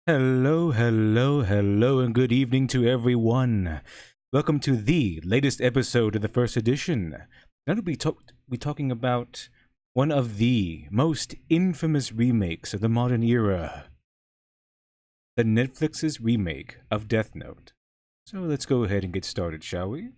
Hello, hello, hello, and good evening to everyone. Welcome to the latest episode of the first edition. Now we'll be talking about one of the most infamous remakes of the modern era, the Netflix's remake of Death Note. So let's go ahead and get started, shall we?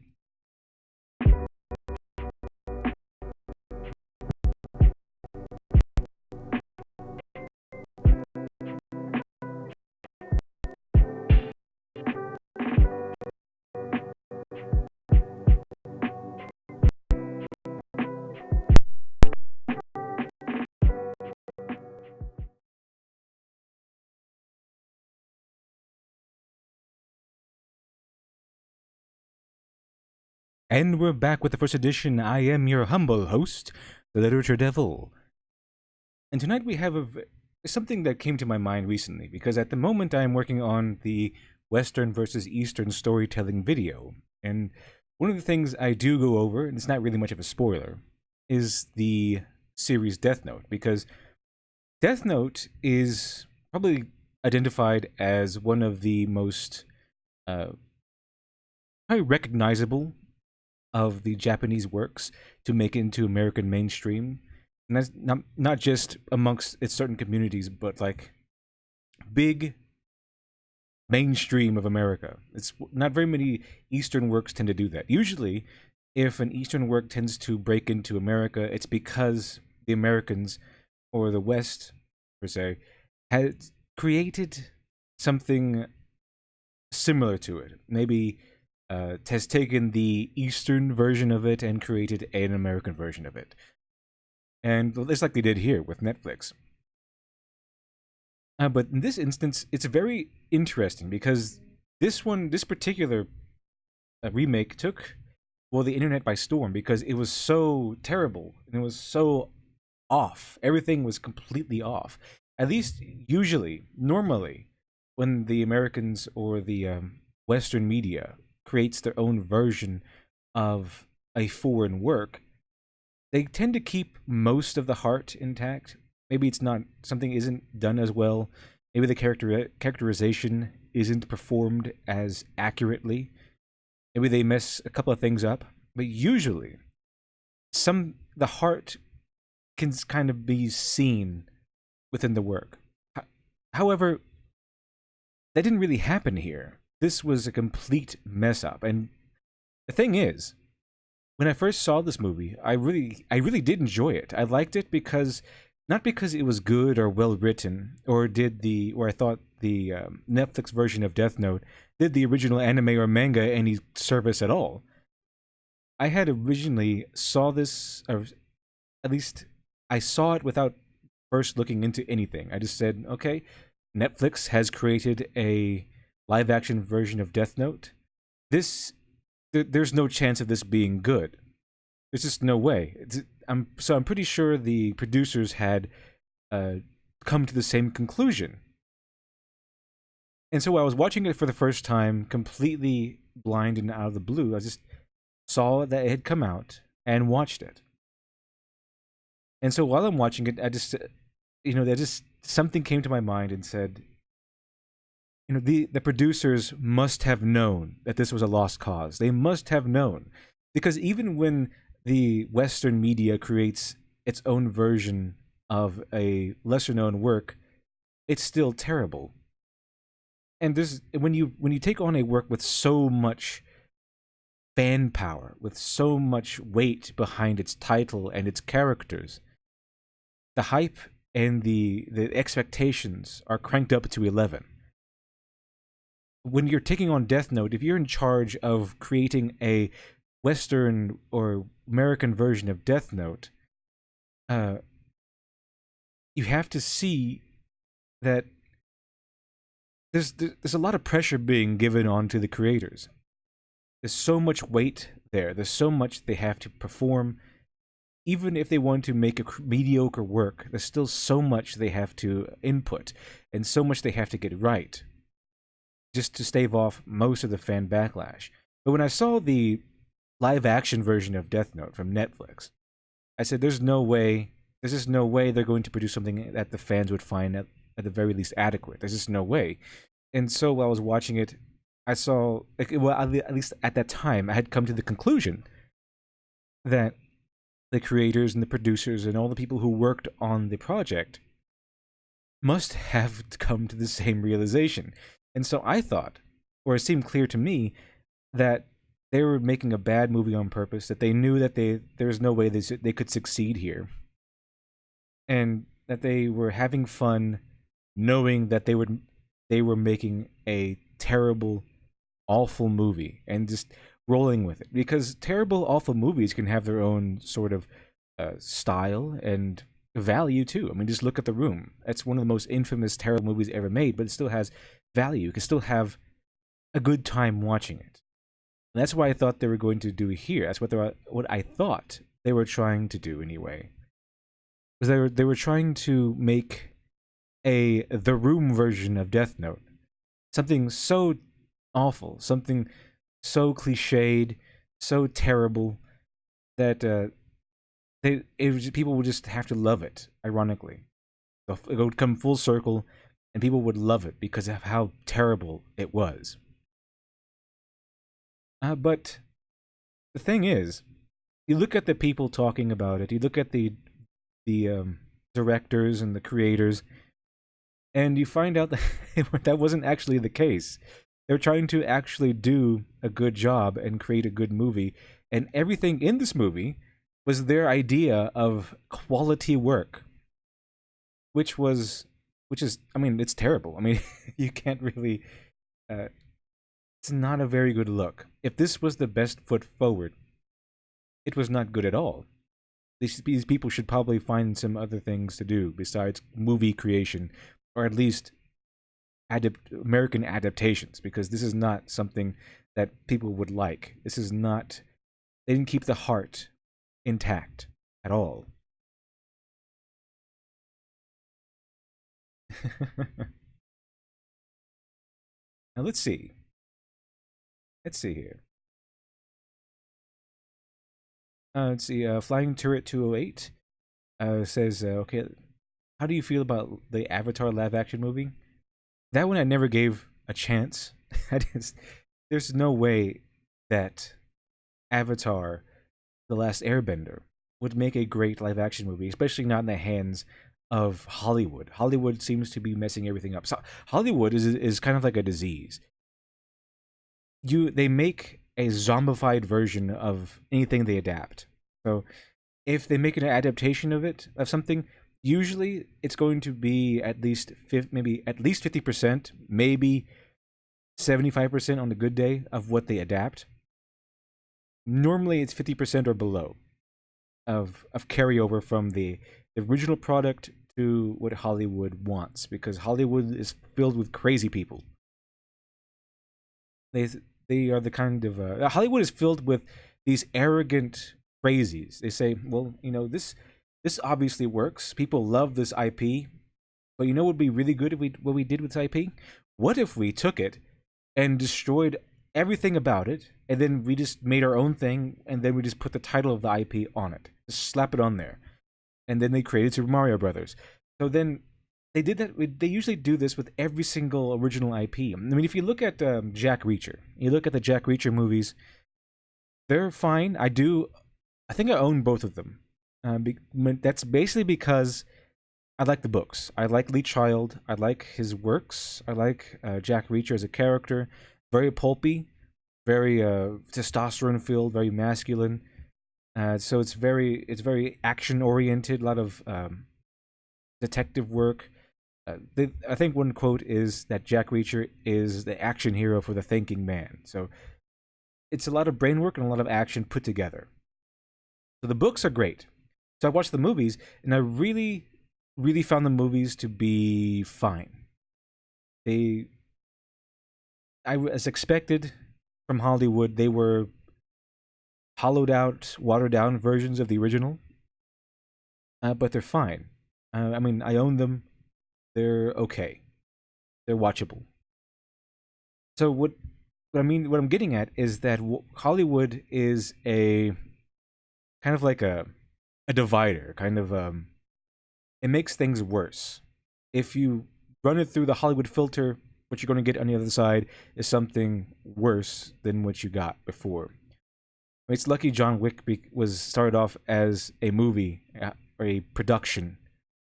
And we're back with the first edition. I am your humble host, the Literature Devil. And tonight we have something that came to my mind recently, because at the moment I am working on the Western versus Eastern storytelling video. And one of the things I do go over, and it's not really much of a spoiler, is the series Death Note, because Death Note is probably identified as one of the most uh, probably recognizable of the Japanese works to make it into American mainstream. And that's not just amongst its certain communities, but like big mainstream of America. It's not very many Eastern works tend to do that. Usually, if an Eastern work tends to break into America, it's because the Americans or the West, per se, had created something similar to it. Maybe has taken the Eastern version of it and created an American version of it. And it's like they did here with Netflix. But in this instance, it's very interesting because this particular remake took, well, the internet by storm because it was so terrible and it was so off. Everything was completely off. At least, normally, when the Americans or the Western media creates their own version of a foreign work, they tend to keep most of the heart intact. Maybe it's not something isn't done as well. Maybe the characterization isn't performed as accurately. Maybe they mess a couple of things up. But usually, the heart can kind of be seen within the work. However, that didn't really happen here. This was a complete mess up. And the thing is, when I first saw this movie, I really did enjoy it. I liked it because not because it was good or well written, or I thought the Netflix version of Death Note did the original anime or manga any service at all. I had originally saw this, or at least I saw it without first looking into anything. I just said, okay, Netflix has created a live action version of Death Note. There's no chance of this being good. There's just no way. I'm pretty sure the producers had come to the same conclusion. And so while I was watching it for the first time, completely blind and out of the blue, I just saw that it had come out and watched it. And so while I'm watching it, I just, something came to my mind and said, the producers must have known that this was a lost cause. They must have known. Because even when the Western media creates its own version of a lesser known work, it's still terrible. And when you take on a work with so much fan power, with so much weight behind its title and its characters, the hype and the expectations are cranked up to 11. When you're taking on Death Note, if you're in charge of creating a Western or American version of Death Note, you have to see that there's a lot of pressure being given onto the creators. There's so much weight there. There's so much they have to perform. Even if they want to make a mediocre work, there's still so much they have to input and so much they have to get right, just to stave off most of the fan backlash. But when I saw the live action version of Death Note from Netflix, I said, there's just no way they're going to produce something that the fans would find at the very least adequate. There's just no way. And so while I was watching it, I saw, like, well, at least at that time, I had come to the conclusion that the creators and the producers and all the people who worked on the project must have come to the same realization. And so I thought, or it seemed clear to me, that they were making a bad movie on purpose, that they knew that there was no way they could succeed here, and that they were having fun knowing that they were making a terrible, awful movie and just rolling with it, because terrible, awful movies can have their own sort of style and value too. I mean, just look at The Room. That's one of the most infamous terrible movies ever made, but it still has value. You can still have a good time watching it. And that's what I thought they were going to do here. That's what I thought they were trying to do anyway. Because they were trying to make a The Room version of Death Note. Something so awful, something so cliched, so terrible that people would just have to love it. Ironically, it would come full circle, and people would love it because of how terrible it was. But the thing is, you look at the people talking about it. You look at the directors and the creators, and you find out that that wasn't actually the case. They're trying to actually do a good job and create a good movie, and everything in this movie was their idea of quality work, which is, I mean, it's terrible. I mean, you can't really. It's not a very good look. If this was the best foot forward, it was not good at all. These people should probably find some other things to do besides movie creation, or at least American adaptations, because this is not something that people would like. This is not. They didn't keep the heart intact at all. Now let's see. Let's see here. Let's see. Flying Turret 208 says, okay, how do you feel about the Avatar live action movie? That one I never gave a chance. There's no way that Avatar, The Last Airbender, would make a great live action movie, especially not in the hands of Hollywood. Hollywood seems to be messing everything up. So Hollywood is kind of like a disease. They make a zombified version of anything they adapt. So if they make an adaptation of something, usually it's going to be at least maybe at least 50%, maybe 75% on the good day of what they adapt. Normally it's 50% or below of carryover from the original product to what Hollywood wants, because Hollywood is filled with crazy people. They are the kind of Hollywood is filled with these arrogant crazies. They say, well, this obviously works. People love this IP, but you know what would be really good if what we did with this IP? What if we took it and destroyed everything about it, and then we just made our own thing, and then we just put the title of the IP on it, just slap it on there, and then they created Super Mario Brothers. So then they did that. They usually do this with every single original IP. I mean, if you look at Jack Reacher, you look at the Jack Reacher movies, they're fine. I think I own both of them. That's basically because I like the books. I like Lee Child. I like his works. I like Jack Reacher as a character. Very pulpy, very testosterone filled, very masculine. So it's very action oriented. A lot of detective work. I think one quote is that Jack Reacher is the action hero for the thinking man. So it's a lot of brain work and a lot of action put together. So the books are great. So I watched the movies, and I really, really found the movies to be fine. As expected from Hollywood, they were hollowed out, watered down versions of the original, but they're fine. I mean, I own them. They're okay. They're watchable. So what I'm getting at is that Hollywood is a kind of like a divider, kind of it makes things worse. If you run it through the Hollywood filter, what you're going to get on the other side is something worse than what you got before. It's lucky John Wick was started off as a movie or a production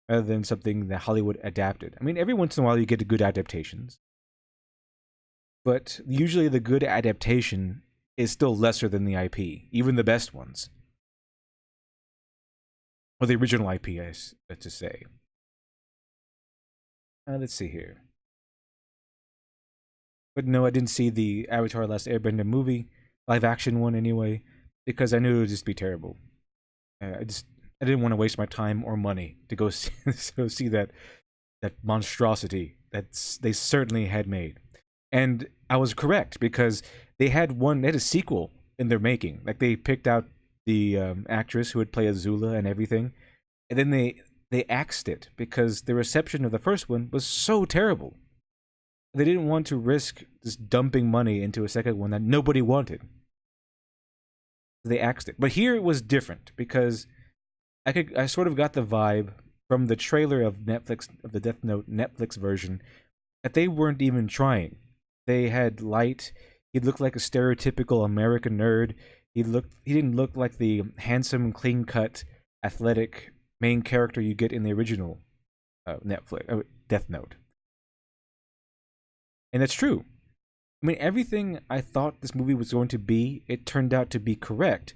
rather than something that Hollywood adapted. I mean, every once in a while you get good adaptations, but usually the good adaptation is still lesser than the IP, even the best ones. Or the original IP, to say. Let's see here. But no, I didn't see the Avatar Last Airbender movie, live action one anyway, because I knew it would just be terrible. I didn't want to waste my time or money to go see that monstrosity that they certainly had made. And I was correct because they had a sequel in their making. Like they picked out the actress who would play Azula and everything, and then they axed it because the reception of the first one was so terrible. They didn't want to risk just dumping money into a second one that nobody wanted. They axed it. But here it was different because I sort of got the vibe from the trailer of the Death Note Netflix version that they weren't even trying. They had Light. He looked like a stereotypical American nerd. He didn't look like the handsome, clean-cut, athletic main character you get in the original Death Note. And that's true. I mean, everything I thought this movie was going to be, it turned out to be correct,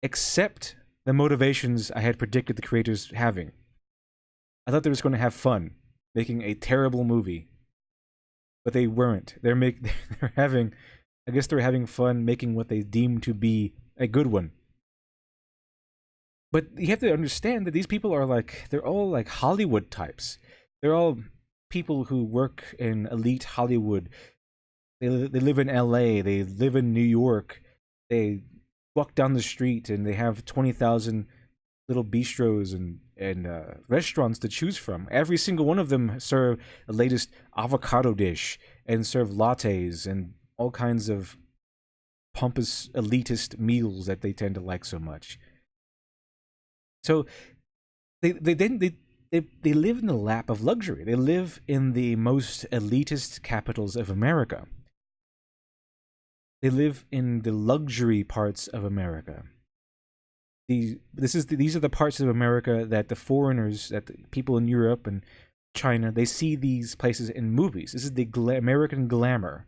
except the motivations I had predicted the creators having. I thought they were just going to have fun making a terrible movie, but they weren't. They're having, I guess they're having fun making what they deem to be a good one. But you have to understand that these people are they're all like Hollywood types. They're all people who work in elite Hollywood. They live in LA, they live in New York, they walk down the street and they have 20,000 little bistros and restaurants to choose from. Every single one of them serve the latest avocado dish and serve lattes and all kinds of pompous elitist meals that they tend to like so much. So they live in the lap of luxury. They live in the most elitist capitals of America. They live in the luxury parts of America. These are the parts of America that the foreigners, that the people in Europe and China, they see these places in movies. This is the American glamour.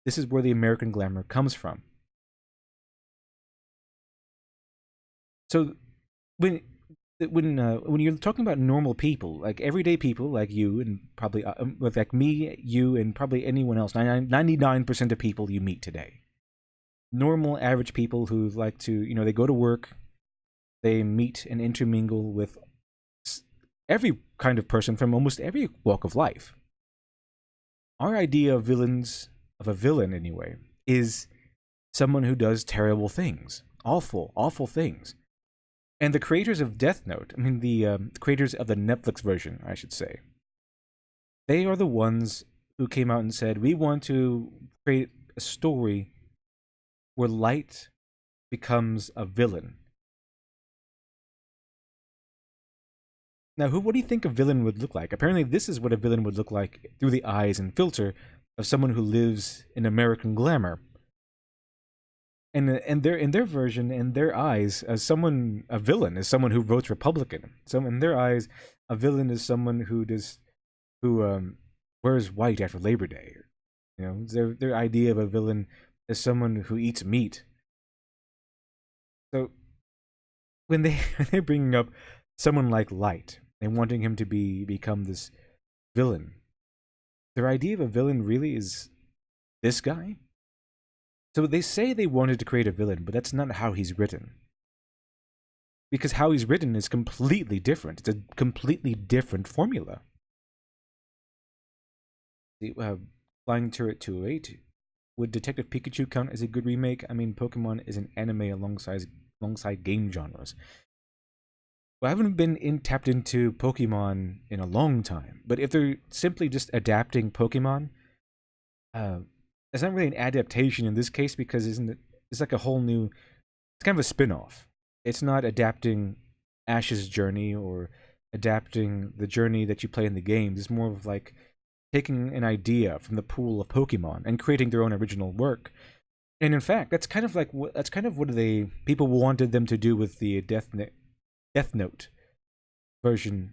This is where the American glamour comes from. So when you're talking about normal people, like everyday people, like you and probably like me, you and probably anyone else, 99% of people you meet today, normal average people who like to, they go to work, they meet and intermingle with every kind of person from almost every walk of life. Our idea of a villain anyway, is someone who does terrible things, awful things. And the creators of Death Note, I mean the creators of the Netflix version, I should say, they are the ones who came out and said, we want to create a story where Light becomes a villain. Now, what do you think a villain would look like? Apparently, this is what a villain would look like through the eyes and filter of someone who lives in American glamour. And in their version, in their eyes, a villain is someone who votes Republican. So in their eyes, a villain is someone who wears white after Labor Day. Their idea of a villain is someone who eats meat. So when they're bringing up someone like Light and wanting him to become this villain, their idea of a villain really is this guy. So they say they wanted to create a villain, but that's not how he's written. Because how he's written is completely different. It's a completely different formula. Flying Turret 208. Would Detective Pikachu count as a good remake? I mean, Pokemon is an anime alongside game genres. Well, I haven't been tapped into Pokemon in a long time, but if they're simply just adapting Pokemon, it's not really an adaptation in this case because it's like a whole new, it's kind of a spin-off. It's not adapting Ash's journey or adapting the journey that you play in the games. It's more of like taking an idea from the pool of Pokemon and creating their own original work. And in fact, that's kind of like that's kind of what they people wanted them to do with the Death Note version,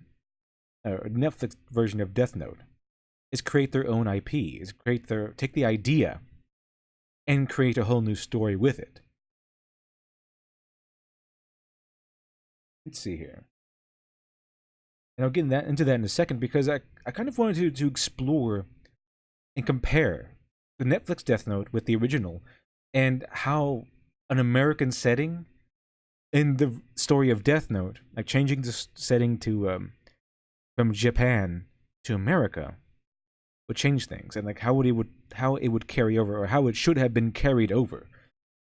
or Netflix version of Death Note, is create their own IP, is create their take the idea and create a whole new story with it. Let's see here. And I'll get into that in a second because I kind of wanted to explore and compare the Netflix Death Note with the original and how an American setting in the story of Death Note, like changing the setting to from Japan to America, would change things, and like how it would carry over, or how it should have been carried over,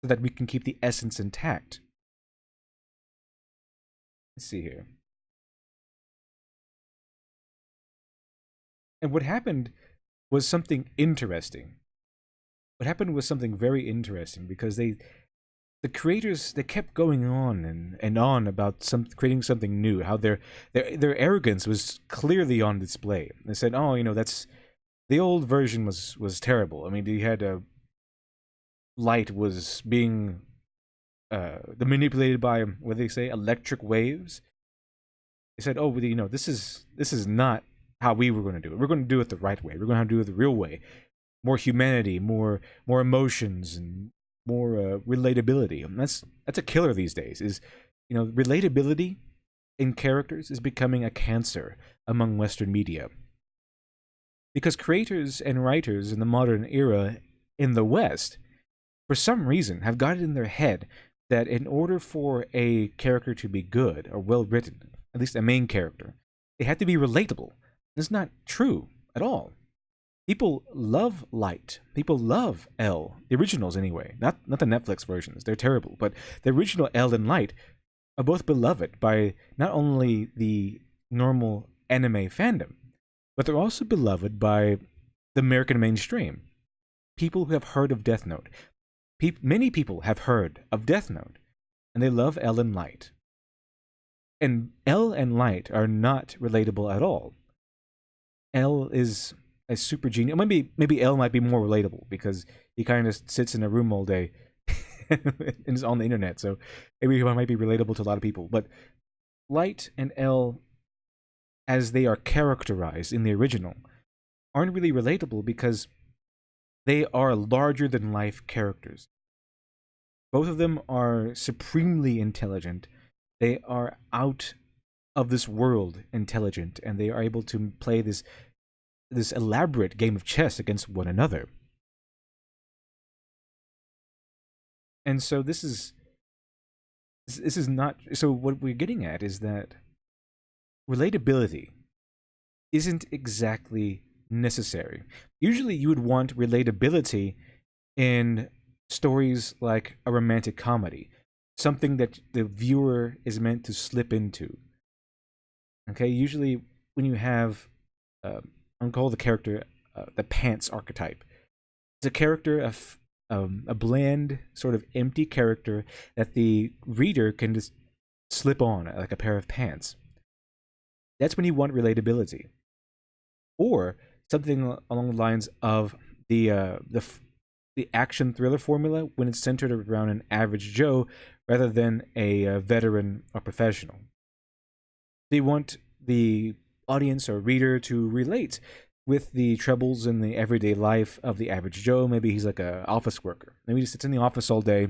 so that we can keep the essence intact. Let's see here. And what happened was something interesting. What happened was something very interesting because the creators, they kept going on and on about creating something new. How their arrogance was clearly on display. They said, "Oh, that's the old version was terrible. I mean, you had a light was being manipulated by, what do they say, electric waves." They said, "Oh, this is not how we were going to do it. We're going to do it the right way. We're going to have to do it the real way. More humanity, more emotions, and more relatability." And that's a killer these days. Is relatability in characters is becoming a cancer among Western media, because creators and writers in the modern era in the West, for some reason, have got it in their head that in order for a character to be good or well written, at least a main character, they have to be relatable. That's not true at all. People love Light. People love L. The originals, anyway. Not the Netflix versions. They're terrible. But the original L and Light are both beloved by not only the normal anime fandom, but they're also beloved by the American mainstream. People who have heard of Death Note. Many people have heard of Death Note, and they love L and Light. And L and Light are not relatable at all. L is a super genius. Maybe L might be more relatable because he kind of sits in a room all day and is on the internet. So maybe he might be relatable to a lot of people. But Light and L, as they are characterized in the original, aren't really relatable because they are larger than life characters. Both of them are supremely intelligent. They are out of this world intelligent, and they are able to play this elaborate game of chess against one another. And so this is not, so what we're getting at is that relatability isn't exactly necessary. Usually you would want relatability in stories like a romantic comedy, something that the viewer is meant to slip into. Okay, usually when you have, I'll call the character the pants archetype. It's a character of a bland, sort of empty character that the reader can just slip on like a pair of pants. That's when you want relatability, or something along the lines of the action thriller formula when it's centered around an average Joe rather than a veteran or professional. They want the audience or reader to relate with the troubles in the everyday life of the average Joe. Maybe he's like an office worker. Maybe he sits in the office all day,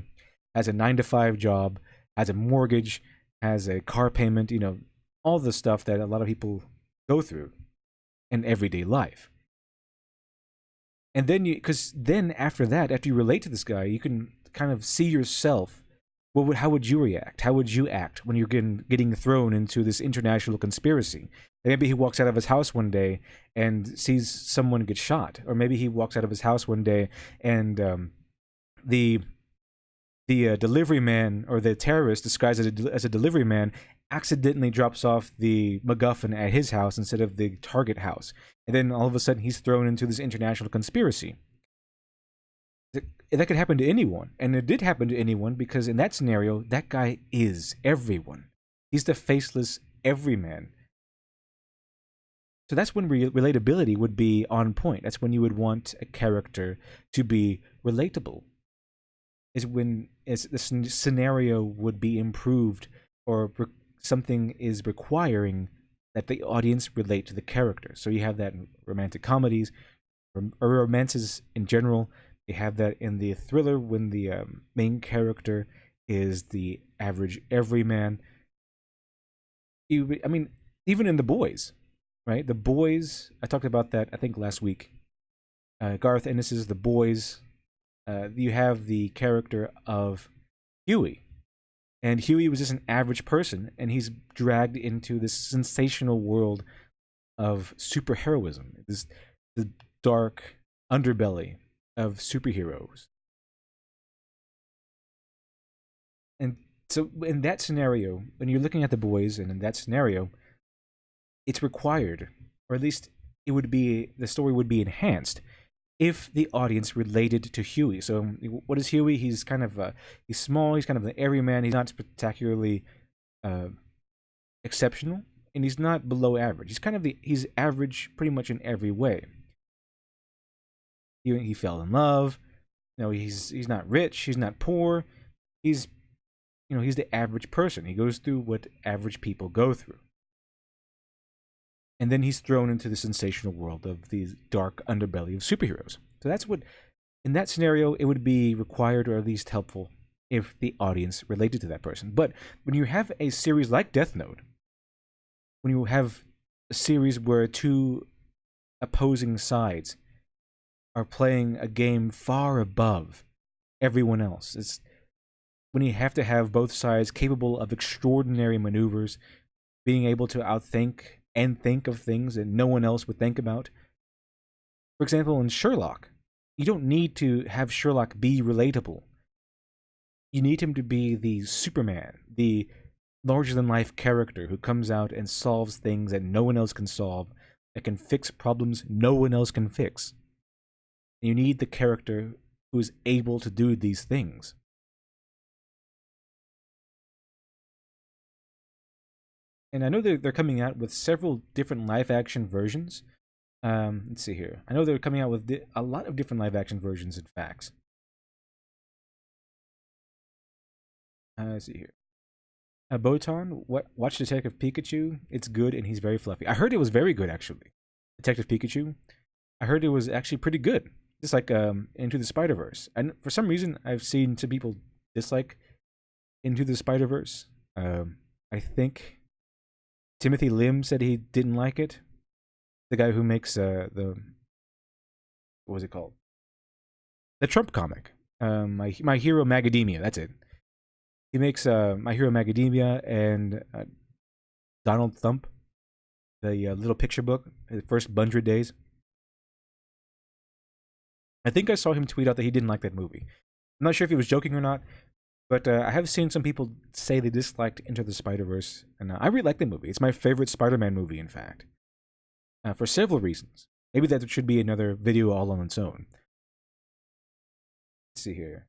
has a 9 to 5 job, has a mortgage, has a car payment, all the stuff that a lot of people go through in everyday life. And then because then after that, after you relate to this guy, you can kind of see yourself. How would you react? How would you act when you're getting thrown into this international conspiracy? Maybe he walks out of his house one day and sees someone get shot, or maybe he walks out of his house one day and the delivery man, or the terrorist disguised as a delivery man, accidentally drops off the MacGuffin at his house instead of the target house, and then all of a sudden he's thrown into this international conspiracy. That could happen to anyone, and it did happen to anyone because in that scenario, that guy is everyone. He's the faceless everyman. So that's when relatability would be on point. That's when you would want a character to be relatable. Is when the scenario would be improved, or something is requiring that the audience relate to the character. So you have that in romantic comedies, or romances in general. You have that in the thriller when the main character is the average everyman. I mean, even in The Boys, right? The Boys, I talked about that, I think, last week. Garth Ennis's The Boys. You have the character of Huey. And Huey was just an average person, and he's dragged into this sensational world of superheroism, this the dark underbelly of superheroes. And so, in that scenario, when you're looking at The Boys, and in that scenario, it's required, or at least the story would be enhanced if the audience related to Huey. So, what is Huey? He's kind of he's small. He's kind of the everyman. He's not spectacularly uh, exceptional, and he's not below average. He's average pretty much in every way. He fell in love. He's not rich. He's not poor. He's he's the average person. He goes through what average people go through. And then he's thrown into the sensational world of the dark underbelly of superheroes. So that's what, in that scenario, it would be required, or at least helpful, if the audience related to that person. But when you have a series like Death Note, when you have a series where two opposing sides are playing a game far above everyone else, it's when you have to have both sides capable of extraordinary maneuvers, being able to outthink and think of things that no one else would think about. For example, in Sherlock, you don't need to have Sherlock be relatable. You need him to be the Superman, the larger-than-life character who comes out and solves things that no one else can solve, that can fix problems no one else can fix. You need the character who is able to do these things. And I know they're coming out with several different live-action versions. Let's see here. I know they're coming out with a lot of different live-action versions, in fact. Let's see here. Botan, watch Detective Pikachu. It's good, and he's very fluffy. I heard it was very good, actually. Detective Pikachu. I heard it was actually pretty good. Just like Into the Spider-Verse. And for some reason, I've seen some people dislike Into the Spider-Verse. I think Timothy Lim said he didn't like it. The guy who makes what was it called? The Trump comic. My Hero Macadamia. That's it. He makes My Hero Macadamia and Donald Thump, the little picture book, the first 100 days. I think I saw him tweet out that he didn't like that movie. I'm not sure if he was joking or not, but I have seen some people say they disliked Into the Spider-Verse, and I really like the movie. It's my favorite Spider-Man movie, in fact, for several reasons. Maybe that should be another video all on its own. Let's see here.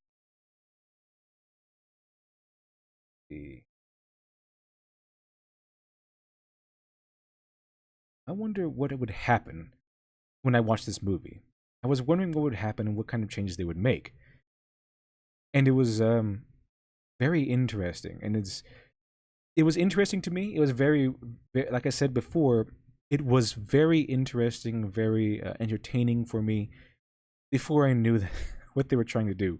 I wonder what would happen when I watched this movie. I was wondering what would happen and what kind of changes they would make. And it was very interesting, and it was interesting to me. It was very, like I said before, it was very interesting, very entertaining for me before I knew what they were trying to do.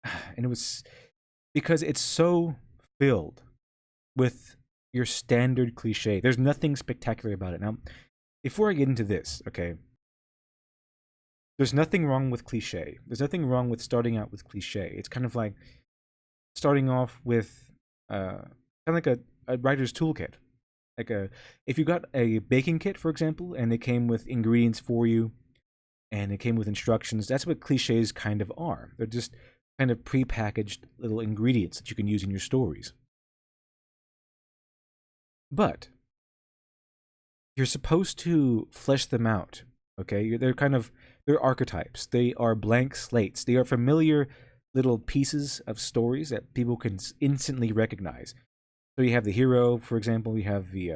And it was because it's so filled with your standard cliche. There's nothing spectacular about it. Now, before I get into this, okay, there's nothing wrong with cliche. There's nothing wrong with starting out with cliche. It's kind of like starting off with kind of like a writer's toolkit. Like if you got a baking kit, for example, and it came with ingredients for you, and it came with instructions, that's what cliches kind of are. They're just kind of pre-packaged little ingredients that you can use in your stories. But you're supposed to flesh them out, okay? They're archetypes. They are blank slates. They are familiar little pieces of stories that people can instantly recognize. So you have the hero, for example. You have the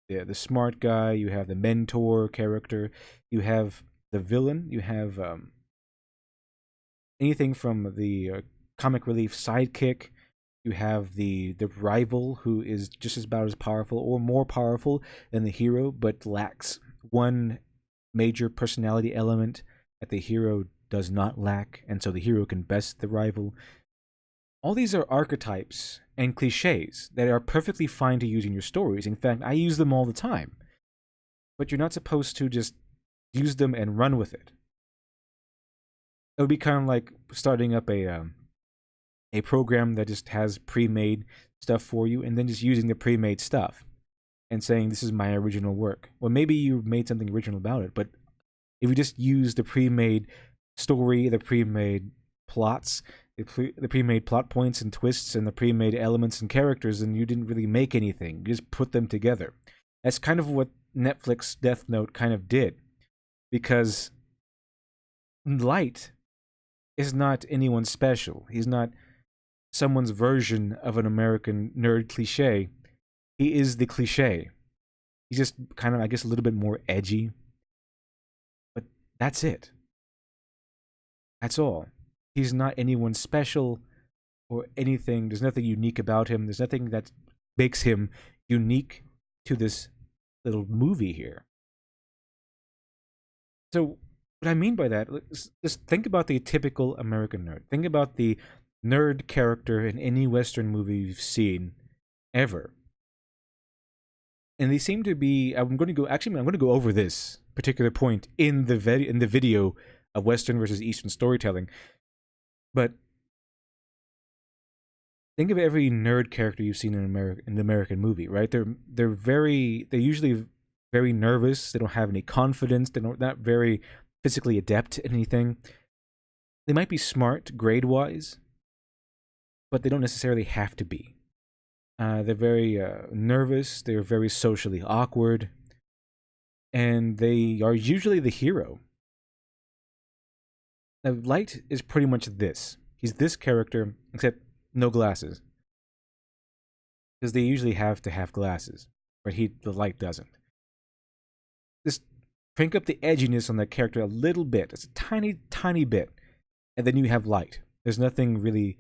the smart guy, you have the mentor character, you have the villain, you have anything from the comic relief sidekick. You have the rival who is just about as powerful or more powerful than the hero, but lacks one major personality element that the hero does not lack, and so the hero can best the rival. All these are archetypes and cliches that are perfectly fine to use in your stories. In fact, I use them all the time. But you're not supposed to just use them and run with it. It would be kind of like starting up a program that just has pre-made stuff for you, and then just using the pre-made stuff and saying this is my original work. Well, maybe you made something original about it, but if you just use the pre-made story, the pre-made plots, the pre-made plot points and twists, and the pre-made elements and characters, and you didn't really make anything. You just put them together. That's kind of what Netflix Death Note kind of did, because Light is not anyone special. He's not someone's version of an American nerd cliche. He is the cliche. He's just kind of, I guess, a little bit more edgy. But that's it. That's all. He's not anyone special or anything. There's nothing unique about him. There's nothing that makes him unique to this little movie here. So, what I mean by that, just think about the typical American nerd. Think about the nerd character in any Western movie you've seen ever. And they seem to be. I'm going to go over this particular point in the video of Western versus Eastern storytelling. But think of every nerd character you've seen in the American movie, right? They're usually very nervous. They don't have any confidence. They're not very physically adept at anything. They might be smart grade wise, but they don't necessarily have to be. They're very nervous. They're very socially awkward, and they are usually the hero. Now, Light is pretty much this. He's this character, except no glasses, because they usually have to have glasses, but the Light doesn't. Just crank up the edginess on that character a little bit. It's a tiny, tiny bit, and then you have Light. There's nothing really,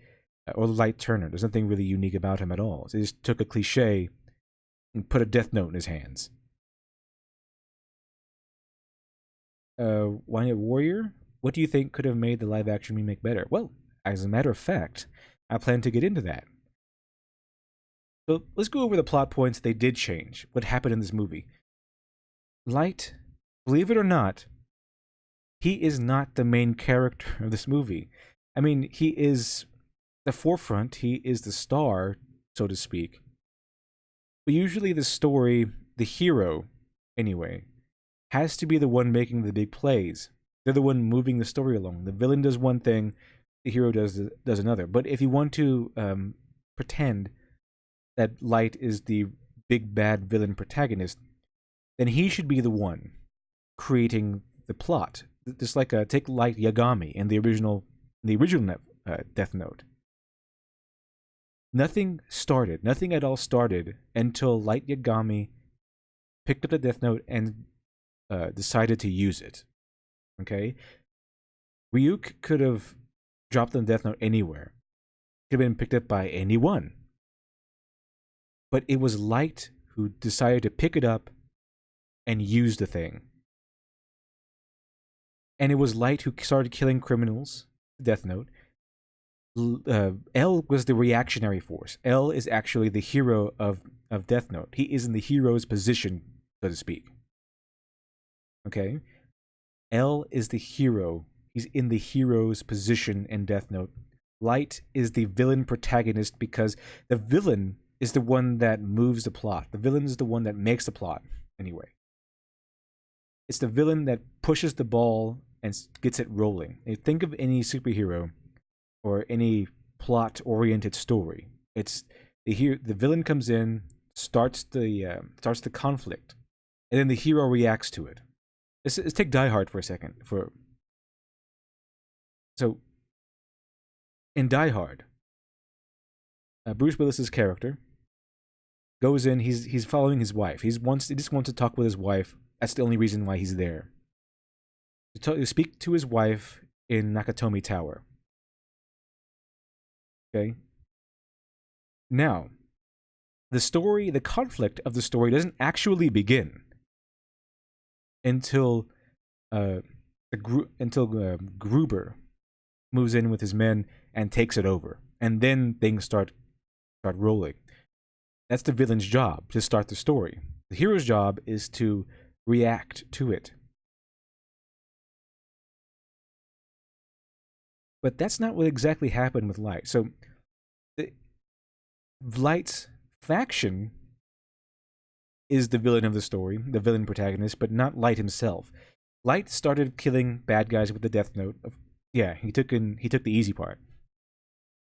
or Light Turner. There's nothing really unique about him at all. So they just took a cliche and put a Death Note in his hands. Wyatt Warrior, what do you think could have made the live-action remake better? Well, as a matter of fact, I plan to get into that. So let's go over the plot points they did change. What happened in this movie? Light, believe it or not, he is not the main character of this movie. I mean, he is the forefront. He is the star, so to speak. But usually the story, the hero, anyway, has to be the one making the big plays. They're the one moving the story along. The villain does one thing, the hero does another. But if you want to pretend that Light is the big bad villain protagonist, then he should be the one creating the plot. Just like take Light Yagami in the original Death Note. Nothing at all started until Light Yagami picked up the Death Note and decided to use it. Okay? Ryuk could have dropped the Death Note anywhere. It could have been picked up by anyone. But it was Light who decided to pick it up and use the thing. And it was Light who started killing criminals, Death Note. L was the reactionary force. L is actually the hero of Death Note. He is in the hero's position, so to speak. Okay? L is the hero. He's in the hero's position in Death Note. Light is the villain protagonist because the villain is the one that moves the plot. The villain is the one that makes the plot, anyway. It's the villain that pushes the ball and gets it rolling. Think of any superhero or any plot-oriented story. It's the villain comes in, starts the conflict, and then the hero reacts to it. Let's take Die Hard for a second. So, in Die Hard, Bruce Willis's character Goes in. He's following his wife. He just wants to talk with his wife. That's the only reason why he's there. To speak to his wife in Nakatomi Tower. Okay. Now, the conflict of the story doesn't actually begin until Gruber moves in with his men and takes it over, and then things start rolling. That's the villain's job, to start the story. The hero's job is to react to it. But that's not what exactly happened with Light. So, Light's faction is the villain of the story, the villain protagonist, but not Light himself. Light started killing bad guys with the Death Note. Yeah, he took the easy part.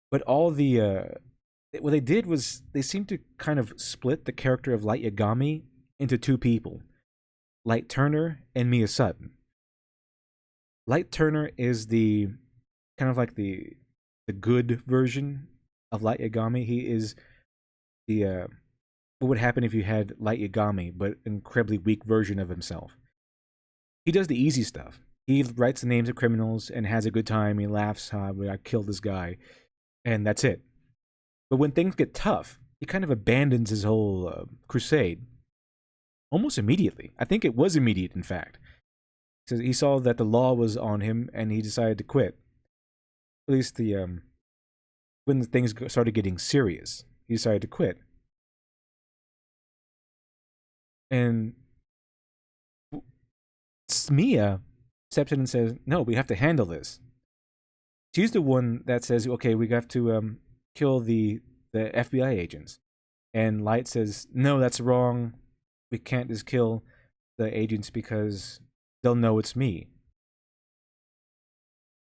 But all the what they did was they seemed to kind of split the character of Light Yagami into two people, Light Turner and Mia Sutton. Light Turner is the kind of like the good version of Light Yagami. He is the what would happen if you had Light Yagami, but an incredibly weak version of himself. He does the easy stuff. He writes the names of criminals and has a good time. He laughs, I killed this guy, and that's it. But when things get tough, he kind of abandons his whole crusade almost immediately. I think it was immediate, in fact. So he saw that the law was on him, and he decided to quit. At least when the things started getting serious, he decided to quit. And Mia steps in and says, "No, we have to handle this." She's the one that says, "Okay, we have to kill the FBI agents." And Light says, "No, that's wrong. We can't just kill the agents because they'll know it's me."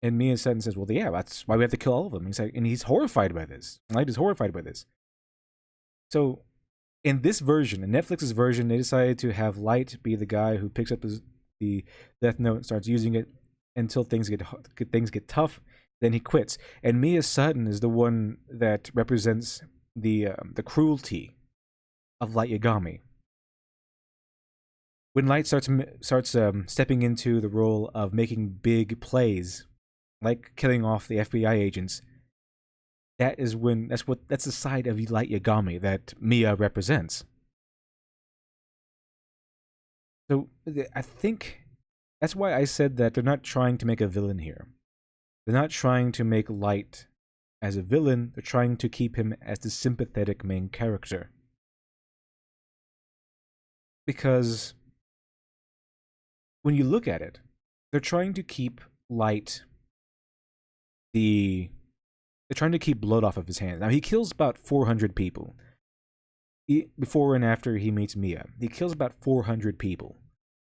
And Mia Sutton says, "Well, yeah, that's why we have to kill all of them." He's like, and he's horrified by this. Light is horrified by this. So, in this version, in Netflix's version, they decided to have Light be the guy who picks up the Death Note and starts using it until things get tough. Then he quits. And Mia Sutton is the one that represents the cruelty of Light Yagami. When Light starts stepping into the role of making big plays, like killing off the FBI agents, that's the side of Light Yagami that Mia represents. So I think that's why I said that they're not trying to make a villain here. They're not trying to make Light as a villain. They're trying to keep him as the sympathetic main character. Because when you look at it, they're trying to keep Light they're trying to keep blood off of his hands. Now, he kills about 400 people. Before and after he meets Mia, he kills about 400 people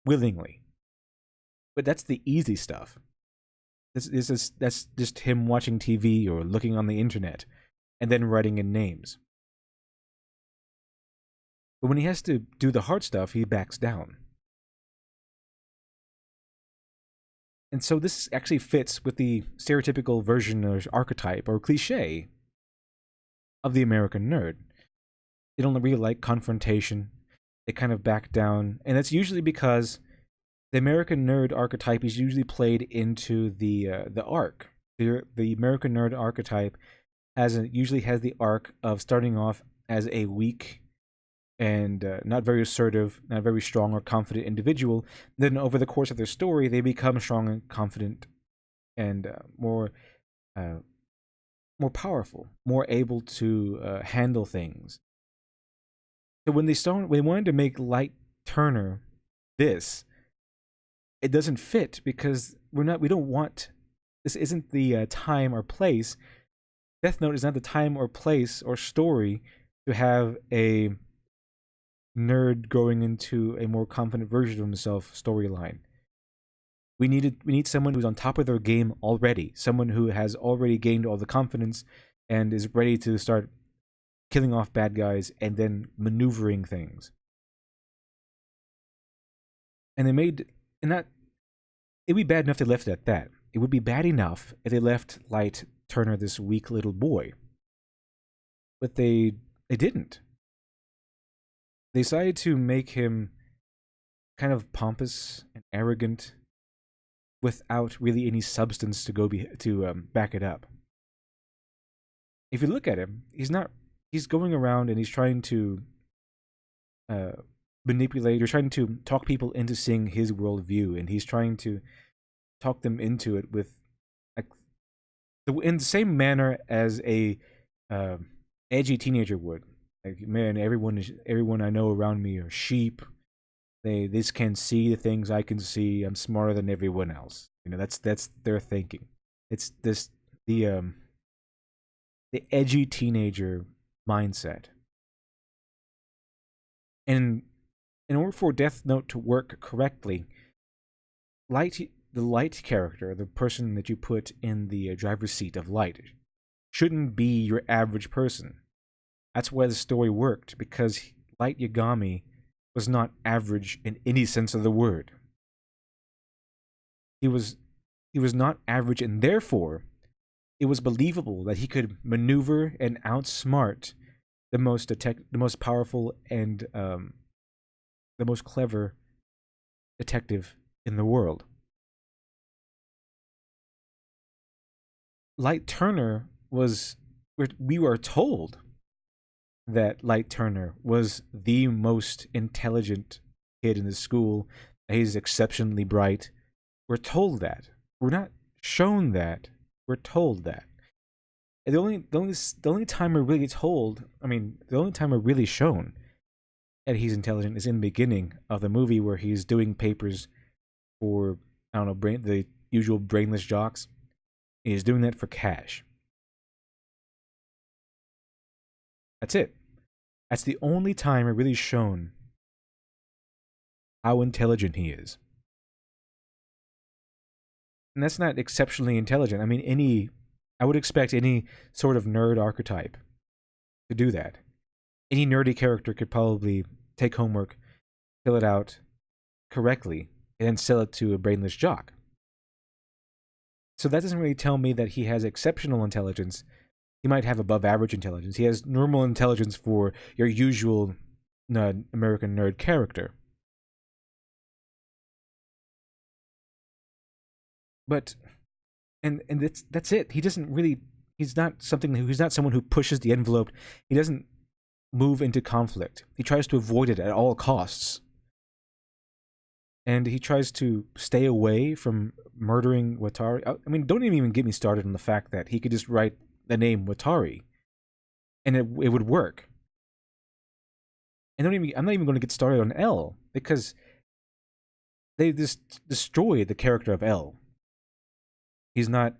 willingly. But that's the easy stuff. That's just him watching TV or looking on the internet and then writing in names. But when he has to do the hard stuff, he backs down. And so this actually fits with the stereotypical version or archetype or cliche of the American nerd. They don't really like confrontation. They kind of back down. And that's usually because the American nerd archetype is usually played into the arc. The American nerd archetype usually has the arc of starting off as a weak and not very assertive, not very strong or confident individual. Then over the course of their story, they become strong and confident and more powerful, more able to handle things. So when they wanted to make Light Turner this, it doesn't fit because this isn't the time or place. Death Note is not the time or place or story to have a nerd going into a more confident version of himself storyline. We need someone who's on top of their game already, someone who has already gained all the confidence and is ready to start killing off bad guys and then maneuvering things. And it'd be bad enough they left it at that. It would be bad enough if they left Light Turner this weak little boy. But they didn't. They decided to make him kind of pompous and arrogant without really any substance to back it up. If you look at him, he's not. He's going around and he's trying to uh, manipulate or trying to talk people into seeing his worldview, and he's trying to talk them into it with like in the same manner as a uh, edgy teenager would. Like, man, everyone I know around me are sheep. They just can't see the things I can see. I'm smarter than everyone else. That's their thinking. It's this the um the edgy teenager mindset. And in order for Death Note to work correctly, the Light character, the person that you put in the driver's seat of Light, shouldn't be your average person. That's why the story worked, because Light Yagami was not average in any sense of the word. He was not average, and therefore it was believable that he could maneuver and outsmart the most powerful and the most clever detective in the world. Light Turner was we were told that Light Turner was the most intelligent kid in the school. He's exceptionally bright. We're told that. We're not shown that. We're told that. And the only time we're really told, I mean, the only time we're really shown that he's intelligent is in the beginning of the movie where he's doing papers for, I don't know, the usual brainless jocks. He's doing that for cash. That's it. That's the only time we're really shown how intelligent he is. And that's not exceptionally intelligent. I mean, I would expect any sort of nerd archetype to do that. Any nerdy character could probably take homework, fill it out correctly, and then sell it to a brainless jock. So that doesn't really tell me that he has exceptional intelligence. He might have above average intelligence. He has normal intelligence for your usual American nerd character. But and that's it. He doesn't really. He's not someone who pushes the envelope. He doesn't move into conflict. He tries to avoid it at all costs. And he tries to stay away from murdering Watari. I mean, don't even get me started on the fact that he could just write the name Watari, and it would work. And I'm not even going to get started on L, because they just destroy the character of L. He's not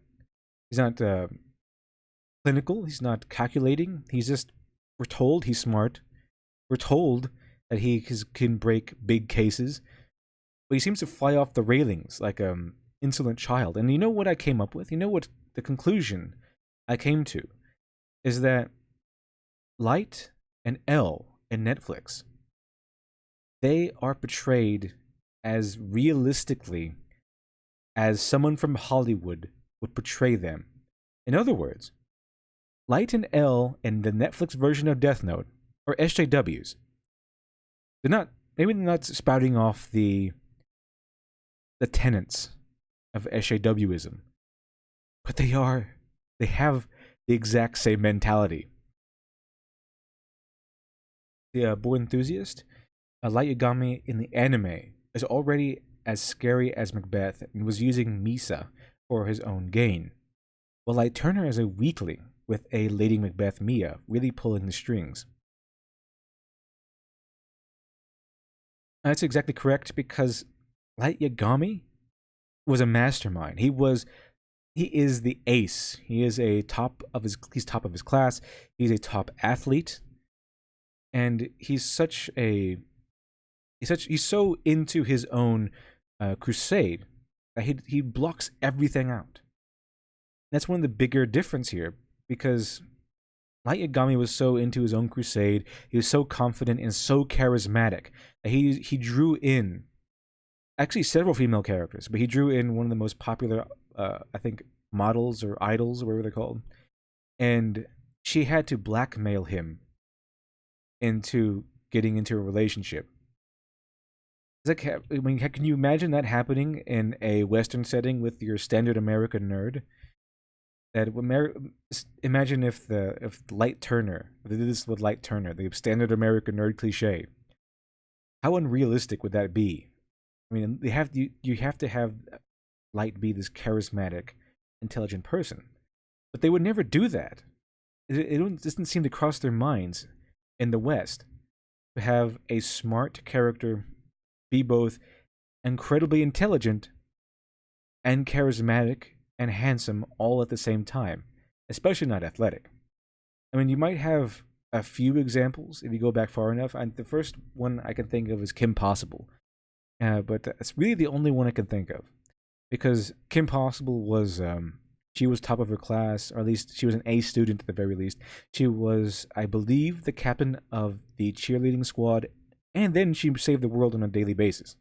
clinical. He's not calculating. He's just, we're told he's smart. We're told that he can break big cases, but he seems to fly off the railings like an insolent child. And you know what I came up with? You know what the conclusion I came to is that Light and L in Netflix, they are portrayed as realistically as someone from Hollywood would portray them. In other words, Light and L in the Netflix version of Death Note are SJWs. Maybe they're not spouting off the tenets of SJWism, but they have the exact same mentality. The Boy Enthusiast, Light Yagami in the anime, is already as scary as Macbeth and was using Misa for his own gain, while Light Turner is a weakling with a Lady Macbeth Mia really pulling the strings. That's exactly correct, because Light Yagami was a mastermind. He is the ace. He is he's top of his class. He's a top athlete, and he's so into his own crusade that he blocks everything out. That's one of the bigger difference here, because Light Yagami was so into his own crusade. He was so confident and so charismatic that he drew in actually several female characters, but he drew in one of the most popular, I think, models or idols or whatever they're called, and she had to blackmail him into getting into a relationship. I mean, can you imagine that happening in a Western setting with your standard American nerd? Imagine if Light Turner, they did this with Light Turner, the standard American nerd cliche. How unrealistic would that be? I mean, you have to have Light be this charismatic, intelligent person, but they would never do that. It doesn't seem to cross their minds in the West to have a smart character be both incredibly intelligent and charismatic and handsome all at the same time, especially not athletic. I mean, you might have a few examples if you go back far enough. And the first one I can think of is Kim Possible, but that's really the only one I can think of because Kim Possible was she was top of her class, or at least she was an A student at the very least. She was, I believe, the captain of the cheerleading squad, and then she saved the world on a daily basis.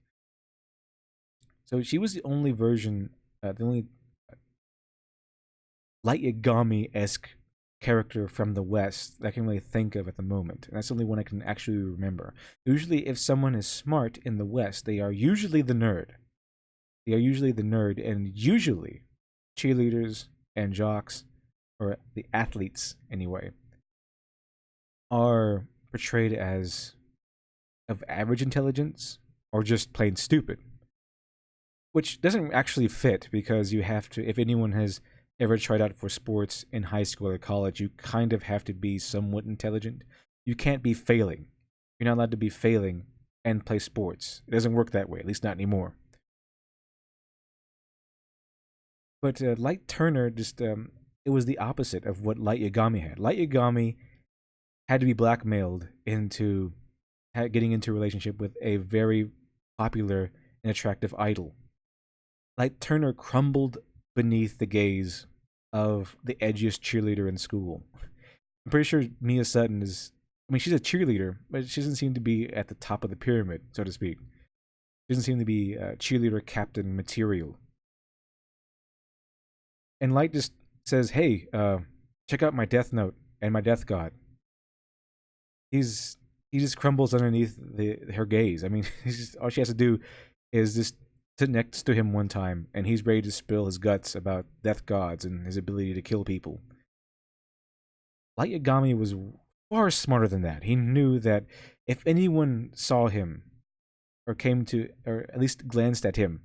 So she was the only version, the only Light Yagami esque character from the West that I can really think of at the moment. And that's the only one I can actually remember. Usually, if someone is smart in the West, they are usually the nerd. They are usually the nerd, and usually cheerleaders and jocks, or the athletes anyway, are portrayed as of average intelligence or just plain stupid. Which doesn't actually fit because you have to, if anyone has ever tried out for sports in high school or college, you kind of have to be somewhat intelligent. You can't be failing. You're not allowed to be failing and play sports. It doesn't work that way, at least not anymore. But Light Turner just, it was the opposite of what Light Yagami had. Light Yagami had to be blackmailed into getting into a relationship with a very popular and attractive idol. Light Turner crumbled beneath the gaze of the edgiest cheerleader in school. I'm pretty sure Mia Sutton is. I mean, she's a cheerleader, but she doesn't seem to be at the top of the pyramid, so to speak. She doesn't seem to be cheerleader captain material. And Light just says, "Hey, check out my Death Note and my Death God." He just crumbles underneath her gaze. I mean, all she has to do is just sit next to him one time, and he's ready to spill his guts about death gods and his ability to kill people. Light Yagami was far smarter than that. He knew that if anyone saw him, or came to, or at least glanced at him,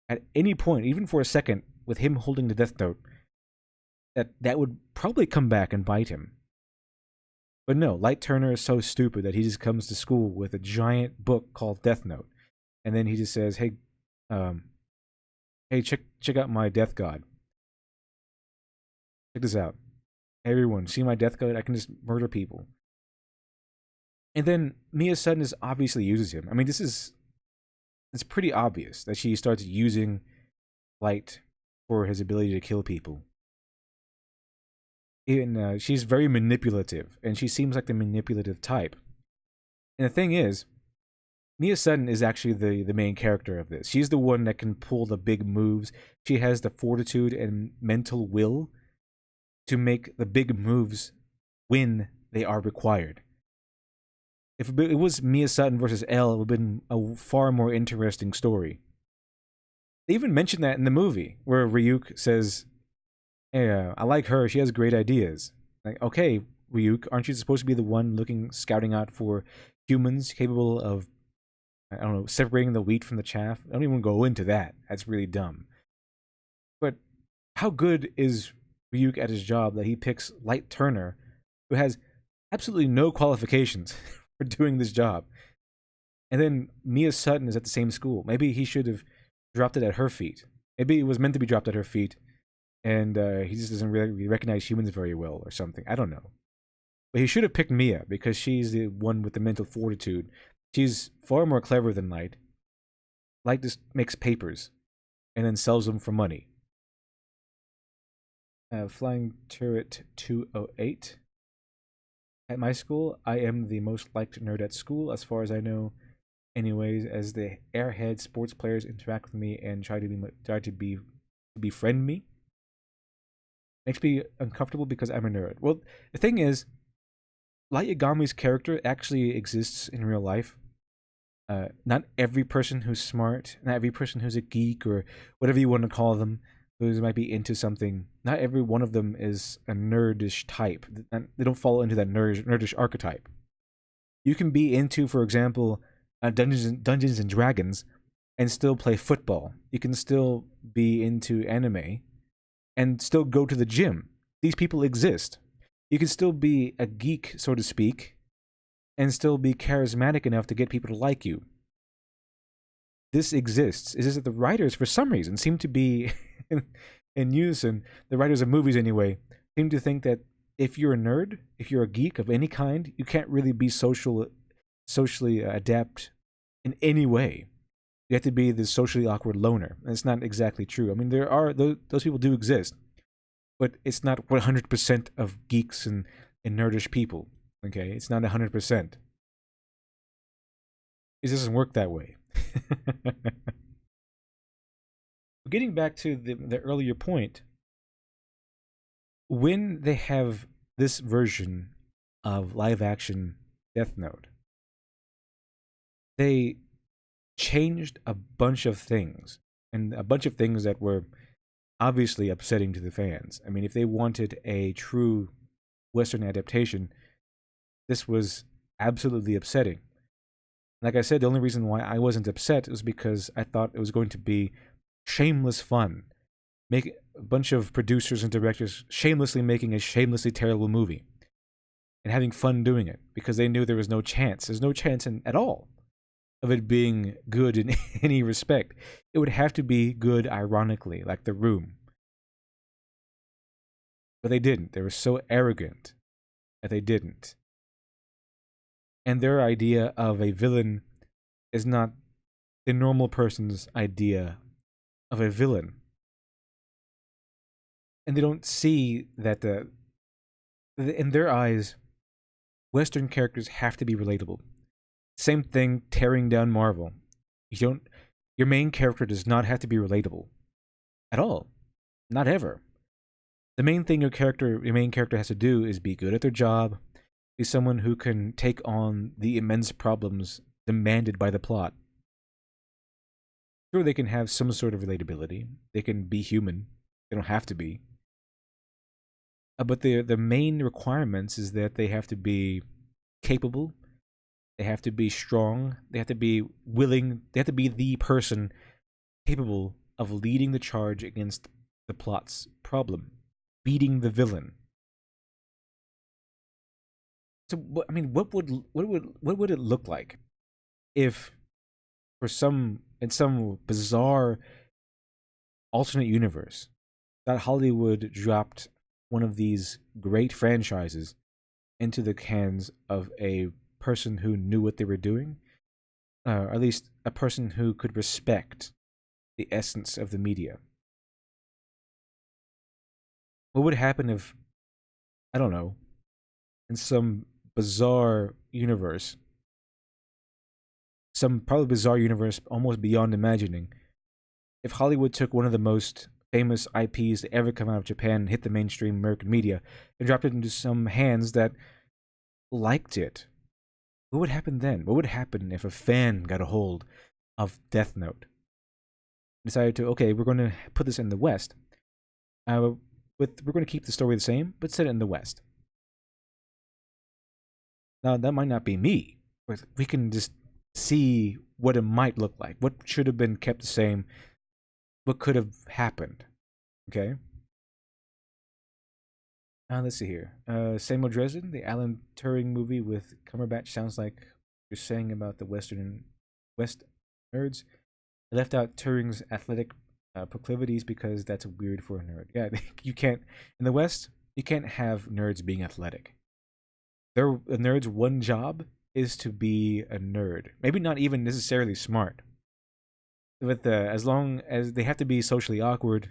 at any point, even for a second, with him holding the Death Note, that would probably come back and bite him. But no, Light Turner is so stupid that he just comes to school with a giant book called Death Note, and then he just says, "Hey, um, hey, check out my Death God. Check this out. Hey, everyone, see my Death God? I can just murder people." And then Mia Sutton is obviously uses him. I mean, it's pretty obvious that she starts using Light for his ability to kill people. Even she's very manipulative, and she seems like the manipulative type. And the thing is, Mia Sutton is actually the main character of this. She's the one that can pull the big moves. She has the fortitude and mental will to make the big moves when they are required. If it was Mia Sutton versus Elle, it would have been a far more interesting story. They even mentioned that in the movie, where Ryuk says, "Hey, I like her. She has great ideas." Like, okay, Ryuk, aren't you supposed to be the one scouting out for humans capable of, I don't know, separating the wheat from the chaff? I don't even go into that. That's really dumb. But how good is Ryuk at his job that he picks Light Turner, who has absolutely no qualifications for doing this job? And then Mia Sutton is at the same school. Maybe he should have dropped it at her feet. Maybe it was meant to be dropped at her feet, and he just doesn't really recognize humans very well or something. I don't know. But he should have picked Mia because she's the one with the mental fortitude. She's far more clever than Light. Light just makes papers and then sells them for money. Flying Turret 208. At my school, I am the most liked nerd at school, as far as I know. Anyways, as the airhead sports players interact with me and try to befriend me, makes me uncomfortable because I'm a nerd. Well, the thing is, Light Yagami's character actually exists in real life. Not every person who's smart, not every person who's a geek or whatever you want to call them, who might be into something. Not every one of them is a nerdish type. They don't fall into that nerdish archetype. You can be into, for example, Dungeons and Dragons, and still play football. You can still be into anime, and still go to the gym. These people exist. You can still be a geek, so to speak, and still be charismatic enough to get people to like you. This exists. It's just that the writers, for some reason, seem to be in unison. The writers of movies, anyway, seem to think that if you're a nerd, if you're a geek of any kind, you can't really be socially adept in any way. You have to be this socially awkward loner. And it's not exactly true. I mean, there are those people do exist, but it's not 100% of geeks and nerdish people. Okay, it's not 100%. It doesn't work that way. Getting back to the earlier point, when they have this version of live action Death Note, they changed a bunch of things, and a bunch of things that were obviously upsetting to the fans. I mean, if they wanted a true Western adaptation, this was absolutely upsetting. Like I said, the only reason why I wasn't upset was because I thought it was going to be shameless fun. Make a bunch of producers and directors shamelessly making a shamelessly terrible movie and having fun doing it because they knew there was no chance. There's no chance at all of it being good in any respect. It would have to be good ironically, like The Room. But they didn't. They were so arrogant that they didn't. And their idea of a villain is not the normal person's idea of a villain. And they don't see that in their eyes, Western characters have to be relatable. Same thing tearing down Marvel. Your main character does not have to be relatable at all. Not ever. The main thing your main character has to do is be good at their job, be someone who can take on the immense problems demanded by the plot. Sure, they can have some sort of relatability. They can be human. They don't have to be. But the main requirements is that they have to be capable. They have to be strong. They have to be willing. They have to be the person capable of leading the charge against the plot's problem, beating the villain. So, I mean, what would it look like if, in some bizarre alternate universe, that Hollywood dropped one of these great franchises into the hands of a person who knew what they were doing, or at least a person who could respect the essence of the media? What would happen if, I don't know, in some bizarre universe, some probably bizarre universe almost beyond imagining, if Hollywood took one of the most famous IPs to ever come out of Japan and hit the mainstream American media and dropped it into some hands that liked it? What would happen then? What would happen if a fan got a hold of Death Note? Decided to, okay, we're going to put this in the West. We're going to keep the story the same, but set it in the West. Now, that might not be me, but we can just see what it might look like. What should have been kept the same? What could have happened? Okay. Let's see here. Samuel Dresden, the Alan Turing movie with Cumberbatch, sounds like you're saying about the West nerds. They left out Turing's athletic proclivities because that's weird for a nerd. Yeah, you can't in the West. You can't have nerds being athletic. A nerd's one job is to be a nerd. Maybe not even necessarily smart, but as long as they have to be socially awkward,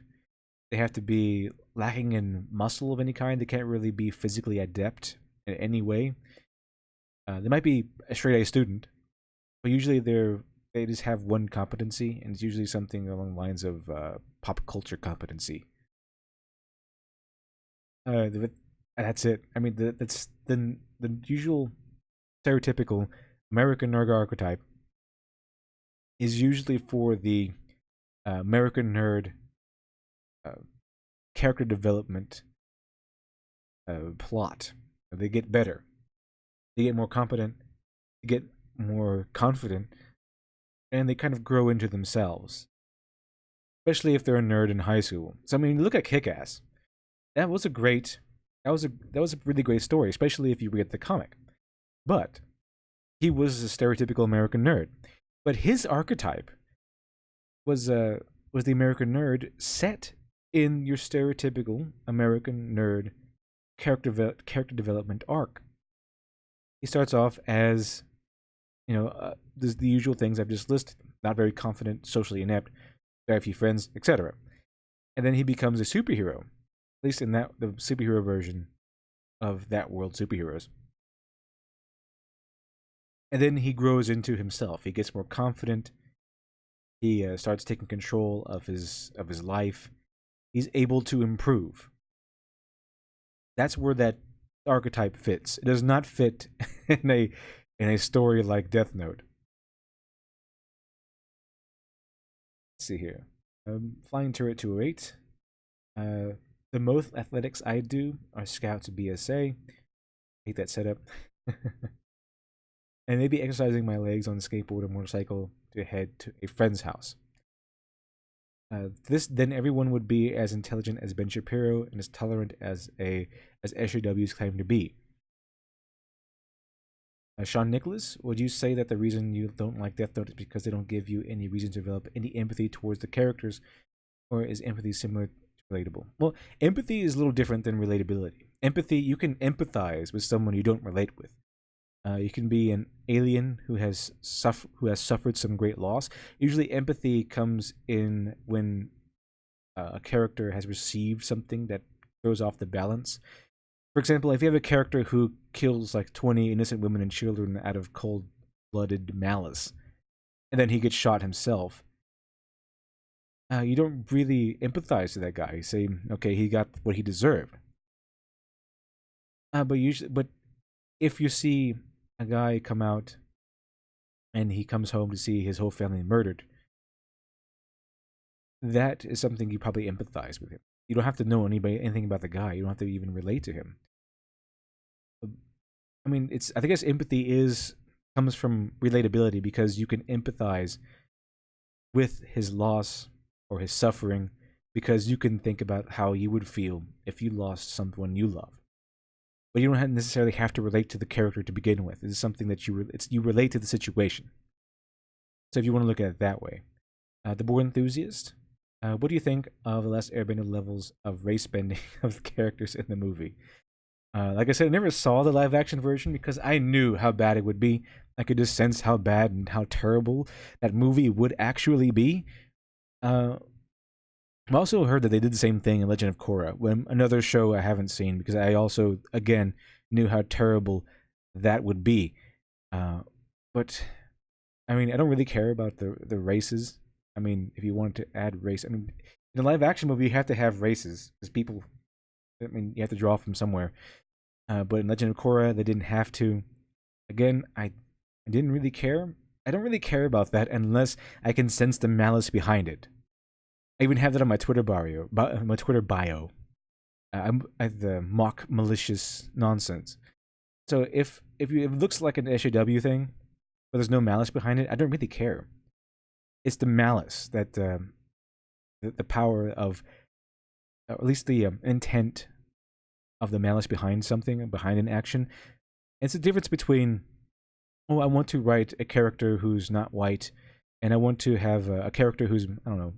they have to be lacking in muscle of any kind. They can't really be physically adept in any way. They might be a straight A student, but usually they just have one competency, and it's usually something along the lines of pop culture competency. That's it. I mean, that's the usual stereotypical American nerd archetype is usually for the American nerd uh, character development plot. They get better, they get more competent, they get more confident, and they kind of grow into themselves. Especially if they're a nerd in high school. So I mean, look at Kick-Ass. That was a great, that was a really great story, especially if you read the comic. But he was a stereotypical American nerd. But his archetype was the American nerd set in your stereotypical American nerd character development arc. He starts off as there's the usual things I've just listed: not very confident, socially inept, very few friends, etc. And then he becomes a superhero, at least in the superhero version of that world superheroes. And then he grows into himself. He gets more confident. He starts taking control of his life. He's able to improve. That's where that archetype fits. It does not fit in a story like Death Note. Let's see here. Flying Turret 208. The most athletics I do are Scouts BSA. Hate that setup. And maybe exercising my legs on a skateboard or motorcycle to head to a friend's house. Then everyone would be as intelligent as Ben Shapiro and as tolerant as SJWs claim to be. Sean Nicholas, would you say that the reason you don't like Death Note is because they don't give you any reason to develop any empathy towards the characters, or is empathy similar to relatable? Well, empathy is a little different than relatability. Empathy, you can empathize with someone you don't relate with. You can be an alien who has suffered some great loss. Usually, empathy comes in when a character has received something that throws off the balance. For example, if you have a character who kills like 20 innocent women and children out of cold-blooded malice, and then he gets shot himself, you don't really empathize to that guy. You say, okay, he got what he deserved. But if you see a guy come out and he comes home to see his whole family murdered, that is something you probably empathize with him. You don't have to know anything about the guy. You don't have to even relate to him. I mean, I guess empathy comes from relatability, because you can empathize with his loss or his suffering, because you can think about how you would feel if you lost someone you love. But you don't necessarily have to relate to the character to begin with. It's something that you relate to the situation. So if you want to look at it that way. The Board Enthusiast, what do you think of the Last Airbender levels of race bending of the characters in the movie? Like I said, I never saw the live action version because I knew how bad it would be. I could just sense how bad and how terrible that movie would actually be. I've also heard that they did the same thing in Legend of Korra, another show I haven't seen, because I also, again, knew how terrible that would be. But, I mean, I don't really care about the races. I mean, if you wanted to add race, I mean, in a live action movie, you have to have races, because people, I mean, you have to draw from somewhere. But in Legend of Korra, they didn't have to. Again, I didn't really care. I don't really care about that unless I can sense the malice behind it. I even have that on my Twitter bio. I'm at the mock malicious nonsense. So if it looks like an SJW thing, but there's no malice behind it, I don't really care. It's the malice that the power of, or at least the intent of the malice behind something, behind an action. It's the difference between, I want to write a character who's not white, and I want to have a character who's, I don't know,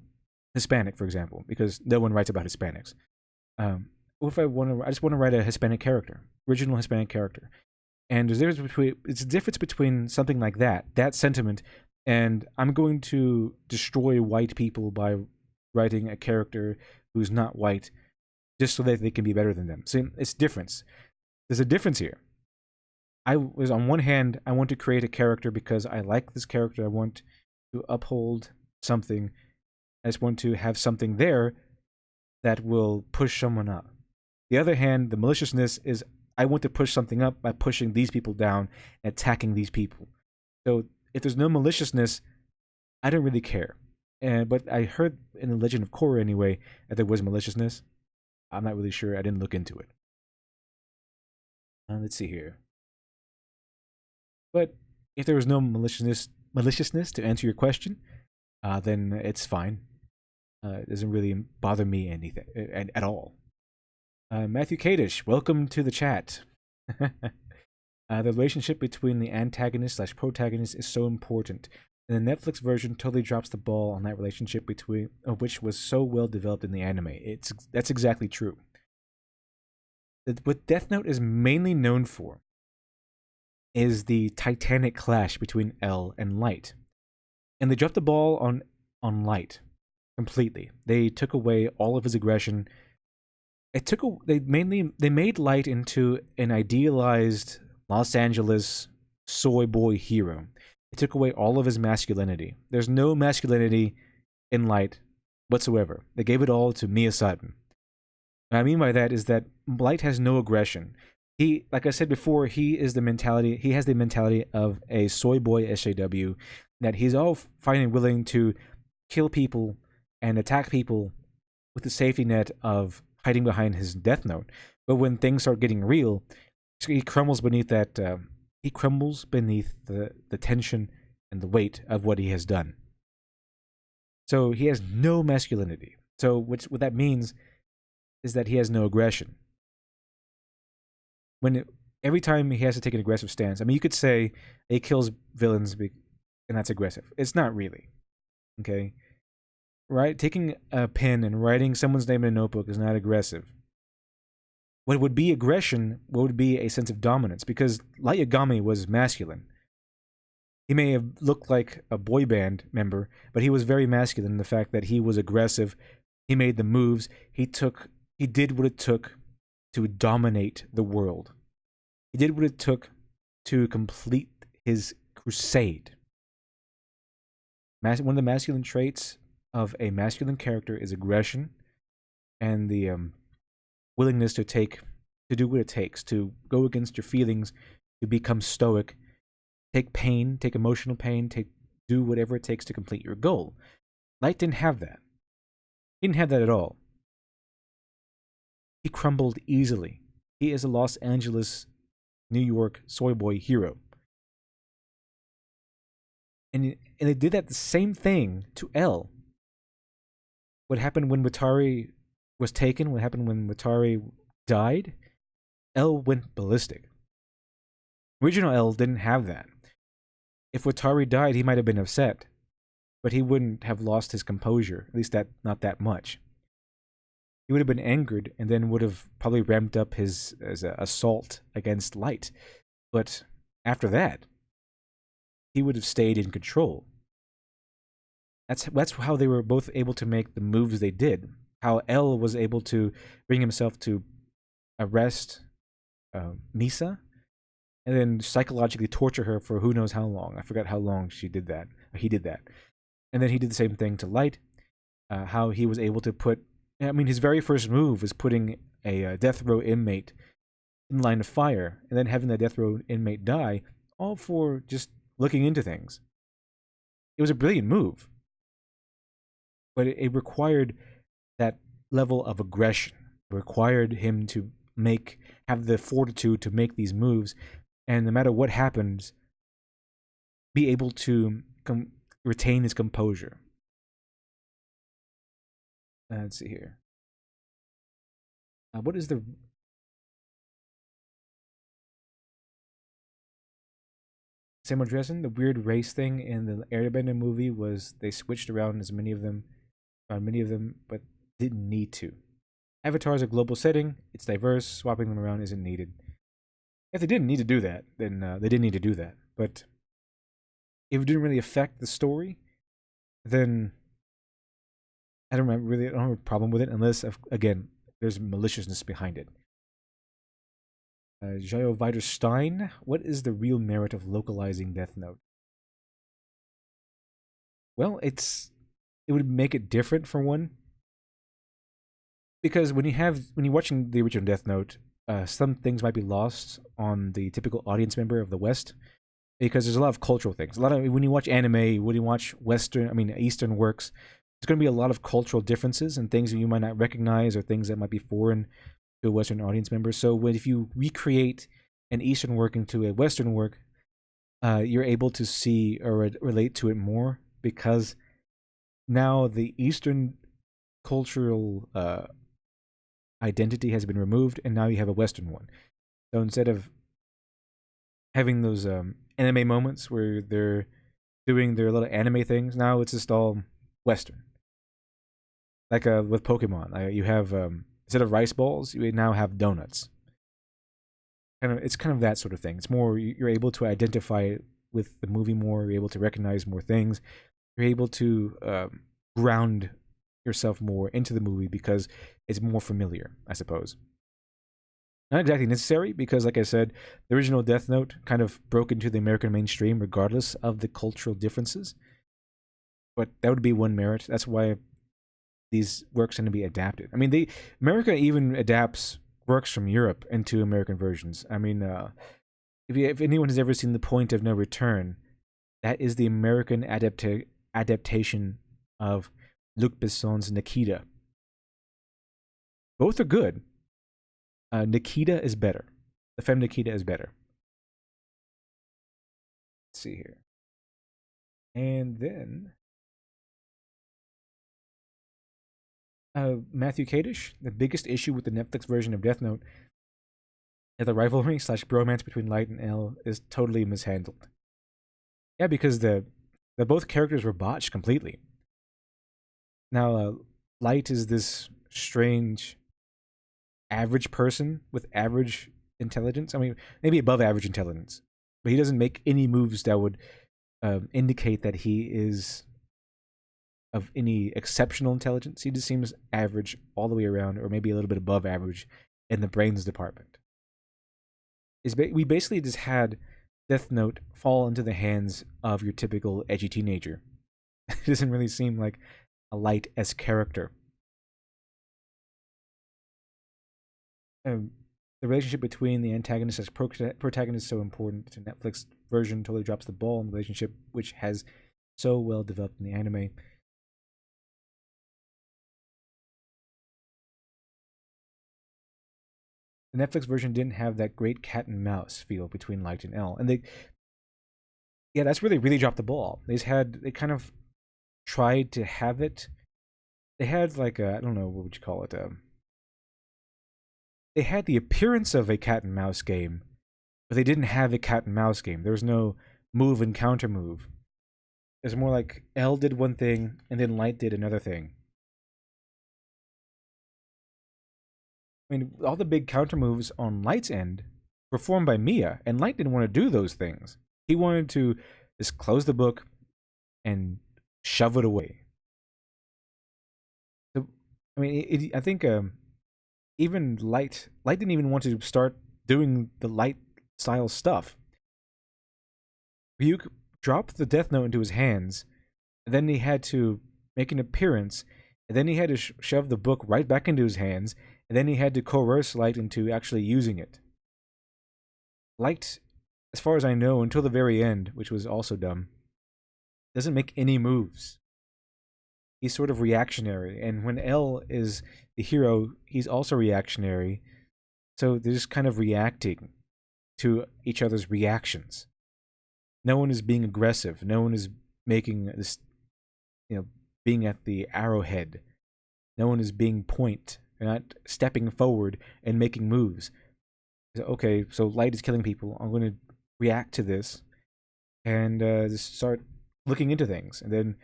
Hispanic, for example, because no one writes about Hispanics. Or if I just want to write a Hispanic character, original Hispanic character, and it's a difference between something like that sentiment, and I'm going to destroy white people by writing a character who's not white, just so that they can be better than them. See, it's difference. There's a difference here. On one hand, I want to create a character because I like this character. I want to uphold something. I just want to have something there that will push someone up. The other hand, the maliciousness is I want to push something up by pushing these people down and attacking these people. So if there's no maliciousness, I don't really care. But I heard in the Legend of Korra anyway that there was maliciousness. I'm not really sure. I didn't look into it. Let's see here. But if there was no maliciousness to answer your question, then it's fine. It doesn't really bother me anything at all. Matthew Kadish, welcome to the chat. The relationship between the antagonist slash protagonist is so important. And the Netflix version totally drops the ball on that relationship between which was so well developed in the anime. That's exactly true. What Death Note is mainly known for is the titanic clash between L and Light. And they dropped the ball on Light completely. They took away all of his aggression. They made Light into an idealized Los Angeles soy boy hero. It took away all of his masculinity. There's no masculinity in Light whatsoever. They gave it all to Miyazaki. What I mean by that is that Light has no aggression. He, like I said before, he has the mentality of a soy boy SJW, that he's all fine and willing to kill people and attack people with the safety net of hiding behind his Death Note. But when things start getting real, he crumbles beneath that. He crumbles beneath the tension and the weight of what he has done. So he has no masculinity. So what that means is that he has no aggression. Every time he has to take an aggressive stance, I mean, you could say he kills villains and that's aggressive. It's not really. Okay? Right? Taking a pen and writing someone's name in a notebook is not aggressive. What would be aggression would be a sense of dominance, because Light Yagami was masculine. He may have looked like a boy band member, but he was very masculine in the fact that he was aggressive. He made the moves. He did what it took to dominate the world. He did what it took to complete his crusade. One of the masculine traits of a masculine character is aggression and the willingness to do what it takes, to go against your feelings, to become stoic, take pain, take emotional pain, do whatever it takes to complete your goal. Light didn't have that. He didn't have that at all. He crumbled easily. He is a Los Angeles, New York soy boy hero. And they did that the same thing to L. What happened when Watari was taken, what happened when Watari died, L went ballistic. Original L didn't have that. If Watari died, he might have been upset, but he wouldn't have lost his composure, at least not that much. He would have been angered and then would have probably ramped up his assault against Light. But after that, he would have stayed in control. That's how they were both able to make the moves they did. How L was able to bring himself to arrest Misa and then psychologically torture her for who knows how long. I forgot how long he did that. And then he did the same thing to Light. How he was able to his very first move was putting a death row inmate in line of fire and then having that death row inmate die, all for just looking into things. It was a brilliant move. But it required that level of aggression. It required him to have the fortitude to make these moves, and no matter what happens, be able to retain his composure. Let's see here. What is the... Samuel Jackson, the weird race thing in the Airbender movie was they switched around many of them, but didn't need to. Avatar is a global setting. It's diverse. Swapping them around isn't needed. If they didn't need to do that, then they didn't need to do that. But if it didn't really affect the story, then I don't have a problem with it unless, again, there's maliciousness behind it. Jayo Vider Stein, what is the real merit of localizing Death Note? Well, it would make it different for one. Because when you're watching the original Death Note, some things might be lost on the typical audience member of the West because there's a lot of cultural things. A lot of when you watch anime, when you watch Eastern works, there's going to be a lot of cultural differences and things that you might not recognize or things that might be foreign to a Western audience member. So if you recreate an Eastern work into a Western work, you're able to see or relate to it more because now the Eastern cultural identity has been removed, and now you have a Western one. So instead of having those anime moments where they're doing their little anime things, now it's just all Western. Like with Pokemon, you have instead of rice balls, you now have donuts. It's kind of that sort of thing. It's more you're able to identify with the movie more. You're able to recognize more things. You're able to ground yourself more into the movie because it's more familiar, I suppose. Not exactly necessary because, like I said, the original Death Note kind of broke into the American mainstream regardless of the cultural differences. But that would be one merit. That's why these works tend to be adapted. I mean, America even adapts works from Europe into American versions. I mean, if anyone has ever seen The Point of No Return, that is the American adaptation of Luc Besson's Nikita. Both are good. Nikita is better. The Femme Nikita is better. Let's see here. And then Matthew Kadish, the biggest issue with the Netflix version of Death Note is the rivalry / bromance between Light and L is totally mishandled. Yeah, because the both characters were botched completely. Now, Light is this strange average person with average intelligence. I mean, maybe above average intelligence, but he doesn't make any moves that would indicate that he is of any exceptional intelligence. He just seems average all the way around, or maybe a little bit above average in the brains department. We basically just had Death Note fall into the hands of your typical edgy teenager. It doesn't really seem like a Light-esque character. The relationship between the antagonist and protagonist is so important. The Netflix version totally drops the ball in the relationship, which has so well developed in the anime. The Netflix version didn't have that great cat and mouse feel between Light and L, and that's where they really dropped the ball. They kind of tried to have it. They had like I don't know, what would you call it? They had the appearance of a cat and mouse game, but they didn't have a cat and mouse game. There was no move and counter move. It was more like L did one thing and then Light did another thing. I mean, all the big counter moves on Light's end were formed by Mia, and Light didn't want to do those things. He wanted to just close the book and shove it away. So, I mean, I think even Light didn't even want to start doing the Light style stuff. Ryuk dropped the Death Note into his hands, and then he had to make an appearance, and then he had to shove the book right back into his hands, and then he had to coerce Light into actually using it. Light, as far as I know, until the very end, which was also dumb, doesn't make any moves. He's sort of reactionary, and when L is the hero, he's also reactionary. So they're just kind of reacting to each other's reactions. No one is being aggressive. No one is making this, being at the arrowhead. No one is being point. They're not stepping forward and making moves. Okay, so Light is killing people. I'm going to react to this and just start looking into things. And then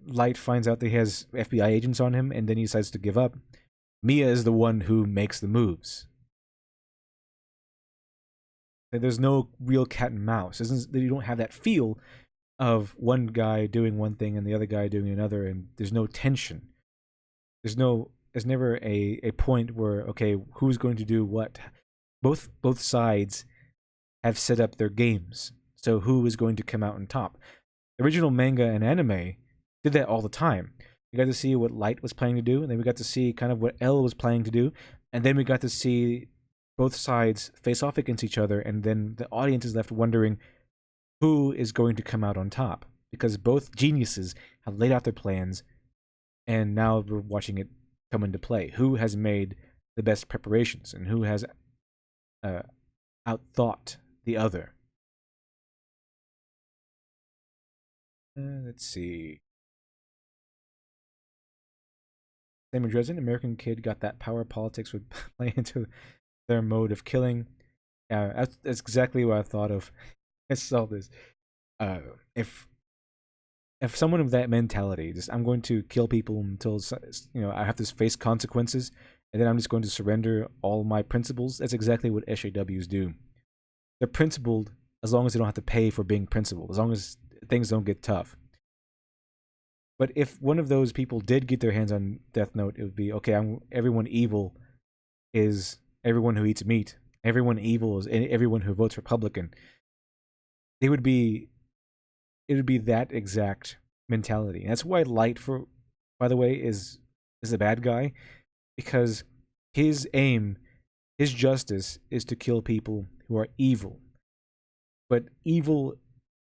Light finds out that he has FBI agents on him, and then he decides to give up. Mia is the one who makes the moves. There's no real cat and mouse. You don't have that feel of one guy doing one thing and the other guy doing another, and there's no tension. There's never a point where, okay, who's going to do what? Both sides have set up their games. So who is going to come out on top? The original manga and anime did that all the time. We got to see what Light was planning to do, and then we got to see kind of what L was planning to do, And then we got to see both sides face off against each other, and then the audience is left wondering who is going to come out on top, because both geniuses have laid out their plans, and now we're watching it come into play. Who has made the best preparations, and who has uh, outthought the other? Let's see. Same as Dresden, American Kid got that power politics would play into their mode of killing. That's exactly what I thought of. I saw this. Uh, if someone with that mentality, just I'm going to kill people until I have to face consequences, and then I'm just going to surrender all my principles. That's exactly what SJWs do. They're principled as long as they don't have to pay for being principled, as long as things don't get tough. But if one of those people did get their hands on Death Note, it would be okay. Everyone evil is everyone who eats meat. Everyone evil is everyone who votes Republican. It would be that exact mentality. And that's why Light, by the way, is a bad guy, because his aim, his justice, is to kill people who are evil. But evil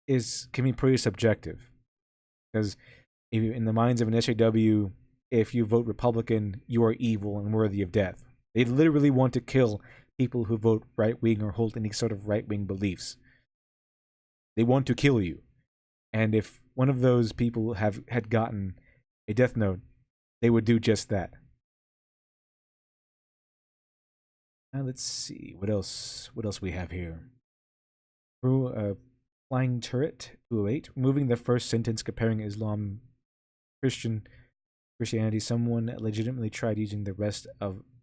can be pretty subjective, because in the minds of an SJW, if you vote Republican, you are evil and worthy of death. They literally want to kill people who vote right wing or hold any sort of right wing beliefs. They want to kill you. And if one of those people had gotten a Death Note, they would do just that. Now let's see what else. What else we have here? Through a flying turret 208, removing the first sentence comparing Islam, Christianity. Someone legitimately tried using the rest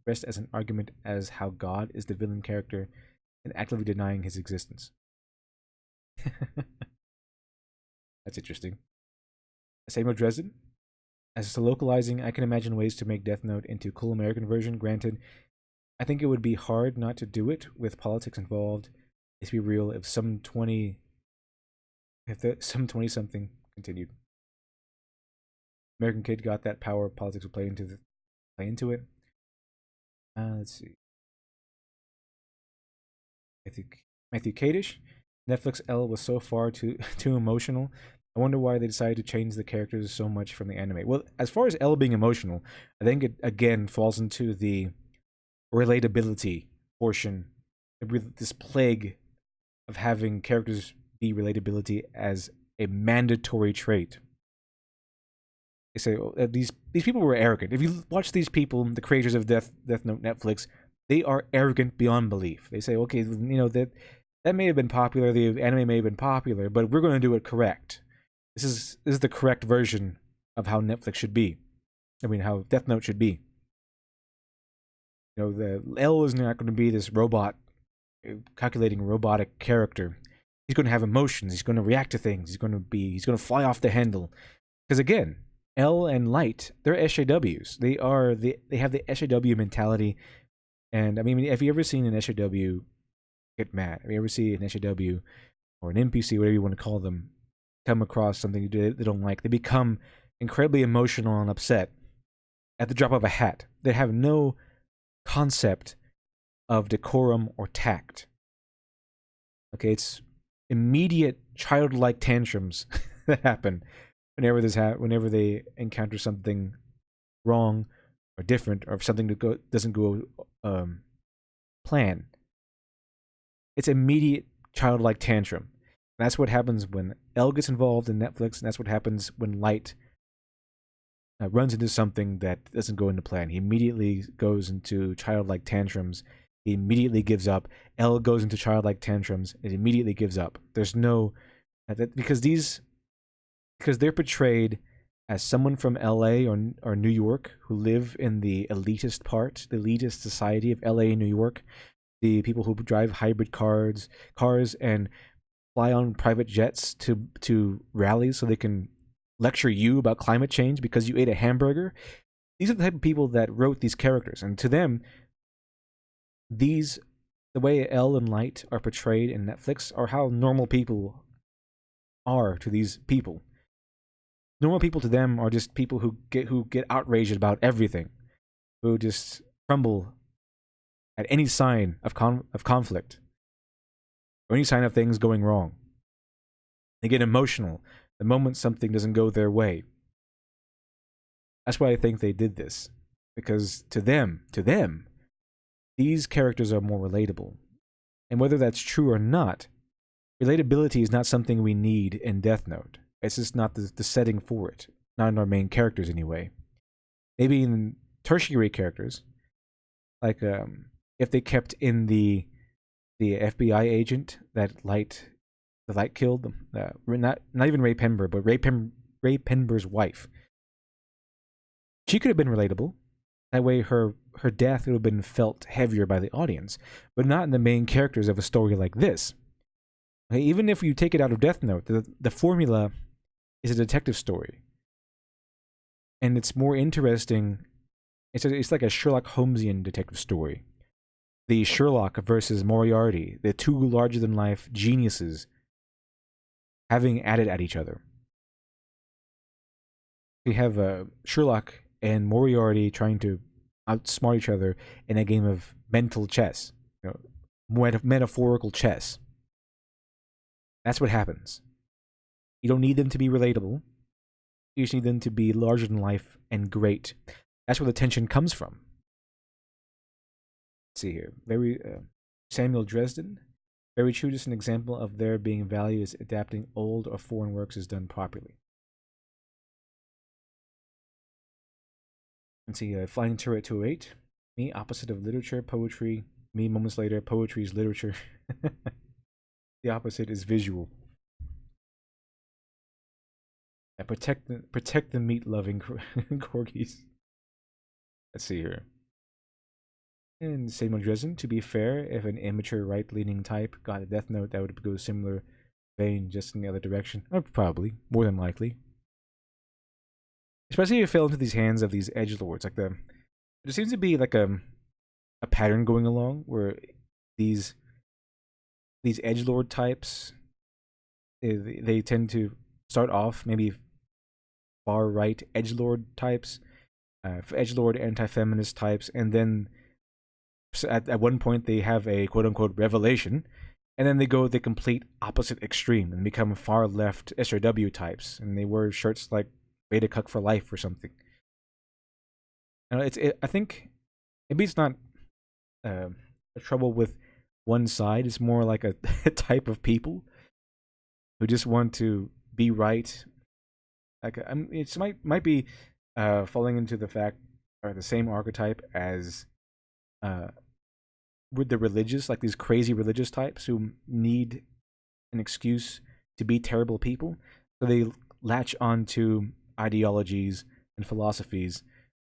as an argument as how God is the villain character and actively denying his existence. That's interesting. Same with Dresden. As to localizing, I can imagine ways to make Death Note into cool American version. Granted, I think it would be hard not to do it with politics involved. Let's be real, if some 20 something continued. American Kid got that power, politics would play into it. Let's see. Matthew Kadish. Netflix L was so far too emotional. I wonder why they decided to change the characters so much from the anime. Well, as far as L being emotional, I think it again falls into the relatability portion. This plague of having characters be relatability as a mandatory trait. They say these people were arrogant. If you watch these people, the creators of Death Note Netflix, they are arrogant beyond belief. They say, okay, that may have been popular, the anime may have been popular, but we're going to do it correct. This is the correct version of how Netflix should be. I mean, how Death Note should be. The L is not going to be this robot, calculating robotic character. He's going to have emotions. He's going to react to things. He's going to fly off the handle. Because again, L and Light, they're SJWs. They have the SJW mentality. And I mean, have you ever seen an SJW get mad? Have you ever seen an SJW or an NPC, whatever you want to call them, come across something they don't like? They become incredibly emotional and upset at the drop of a hat. They have no concept of decorum or tact. Okay, it's immediate childlike tantrums that happen whenever they encounter something wrong or different, or if something doesn't go plan. It's immediate childlike tantrum. And that's what happens when L gets involved in Netflix, and that's what happens when Light runs into something that doesn't go into plan. He immediately goes into childlike tantrums. He immediately gives up. L goes into childlike tantrums. It immediately gives up. There's no because they're portrayed as someone from LA or New York who live in the elitist society of LA and New York. The people who drive hybrid cars and fly on private jets to rallies so they can lecture you about climate change because you ate a hamburger. These are the type of people that wrote these characters, and to them, the way L and Light are portrayed in Netflix are how normal people are to these people. Normal people to them are just people who get outraged about everything, who just crumble at any sign of conflict or any sign of things going wrong. They get emotional the moment something doesn't go their way. That's why I think they did this, because to them, these characters are more relatable. And whether that's true or not, relatability is not something we need in Death Note. It's just not the setting for it. Not in our main characters, anyway. Maybe in tertiary characters, like if they kept in the FBI agent that the light killed, not even Ray Pember, but Ray Pember's wife. She could have been relatable. That way, her death would have been felt heavier by the audience, but not in the main characters of a story like this. Okay, even if you take it out of Death Note, the formula is a detective story, and it's more interesting. It's like a Sherlock Holmesian detective story. The Sherlock versus Moriarty, the two larger-than-life geniuses having at it at each other. We have Sherlock and Moriarty trying to outsmart each other in a game of mental chess, metaphorical chess. That's what happens. You don't need them to be relatable. You just need them to be larger than life and great. That's where the tension comes from. Let's see here. Samuel Dresden. Very true, just an example of there being value is adapting old or foreign works is done properly. Let's see, Flying Turret 208. Me, opposite of literature, poetry. Me, moments later, poetry is literature. The opposite is visual. Protect the meat-loving corgis. Let's see here. And Samuel Dresden, to be fair, if an immature right-leaning type got a Death Note, that would go similar vein, just in the other direction. Probably, more than likely. Especially if it fell into these hands of these edgelords. There seems to be like a pattern going along where these edgelord types, they tend to start off maybe far right edgelord types, edgelord anti-feminist types, and then at one point they have a quote-unquote revelation, and then they go the complete opposite extreme and become far left SRW types, and they wear shirts like Beta Cuck for life or something. I think maybe it's not a trouble with one side. It's more like a type of people who just want to be right. Like it might be falling into the fact or the same archetype as with the religious, like these crazy religious types who need an excuse to be terrible people, so they latch onto ideologies and philosophies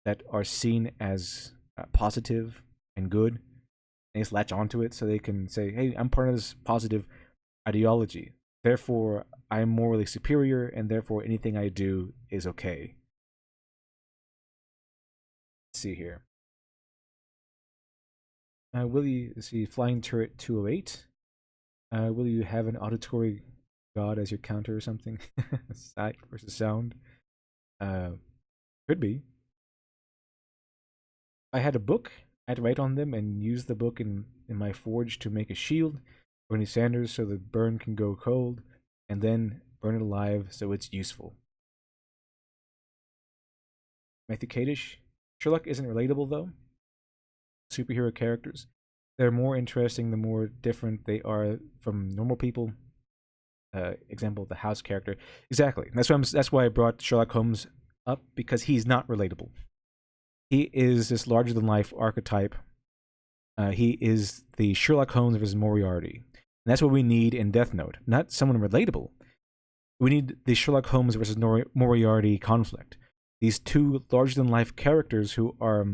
that are seen as positive and good. They just latch onto it so they can say, hey, I'm part of this positive ideology. Therefore, I'm morally superior, and therefore anything I do is okay. Let's see here. Will you see Flying Turret 208? Will you have an auditory god as your counter or something? Sight versus sound. Could be. I had a book. I'd write on them and use the book in my forge to make a shield. Bernie Sanders so the burn can go cold, and then burn it alive so it's useful. Matthew Kadish. Sherlock isn't relatable though. Superhero characters. They're more interesting the more different they are from normal people. Example, the House character. Exactly. That's why I brought Sherlock Holmes up, because he's not relatable. He is this larger-than-life archetype. He is the Sherlock Holmes versus Moriarty. And that's what we need in Death Note. Not someone relatable. We need the Sherlock Holmes versus Moriarty conflict. These two larger-than-life characters who are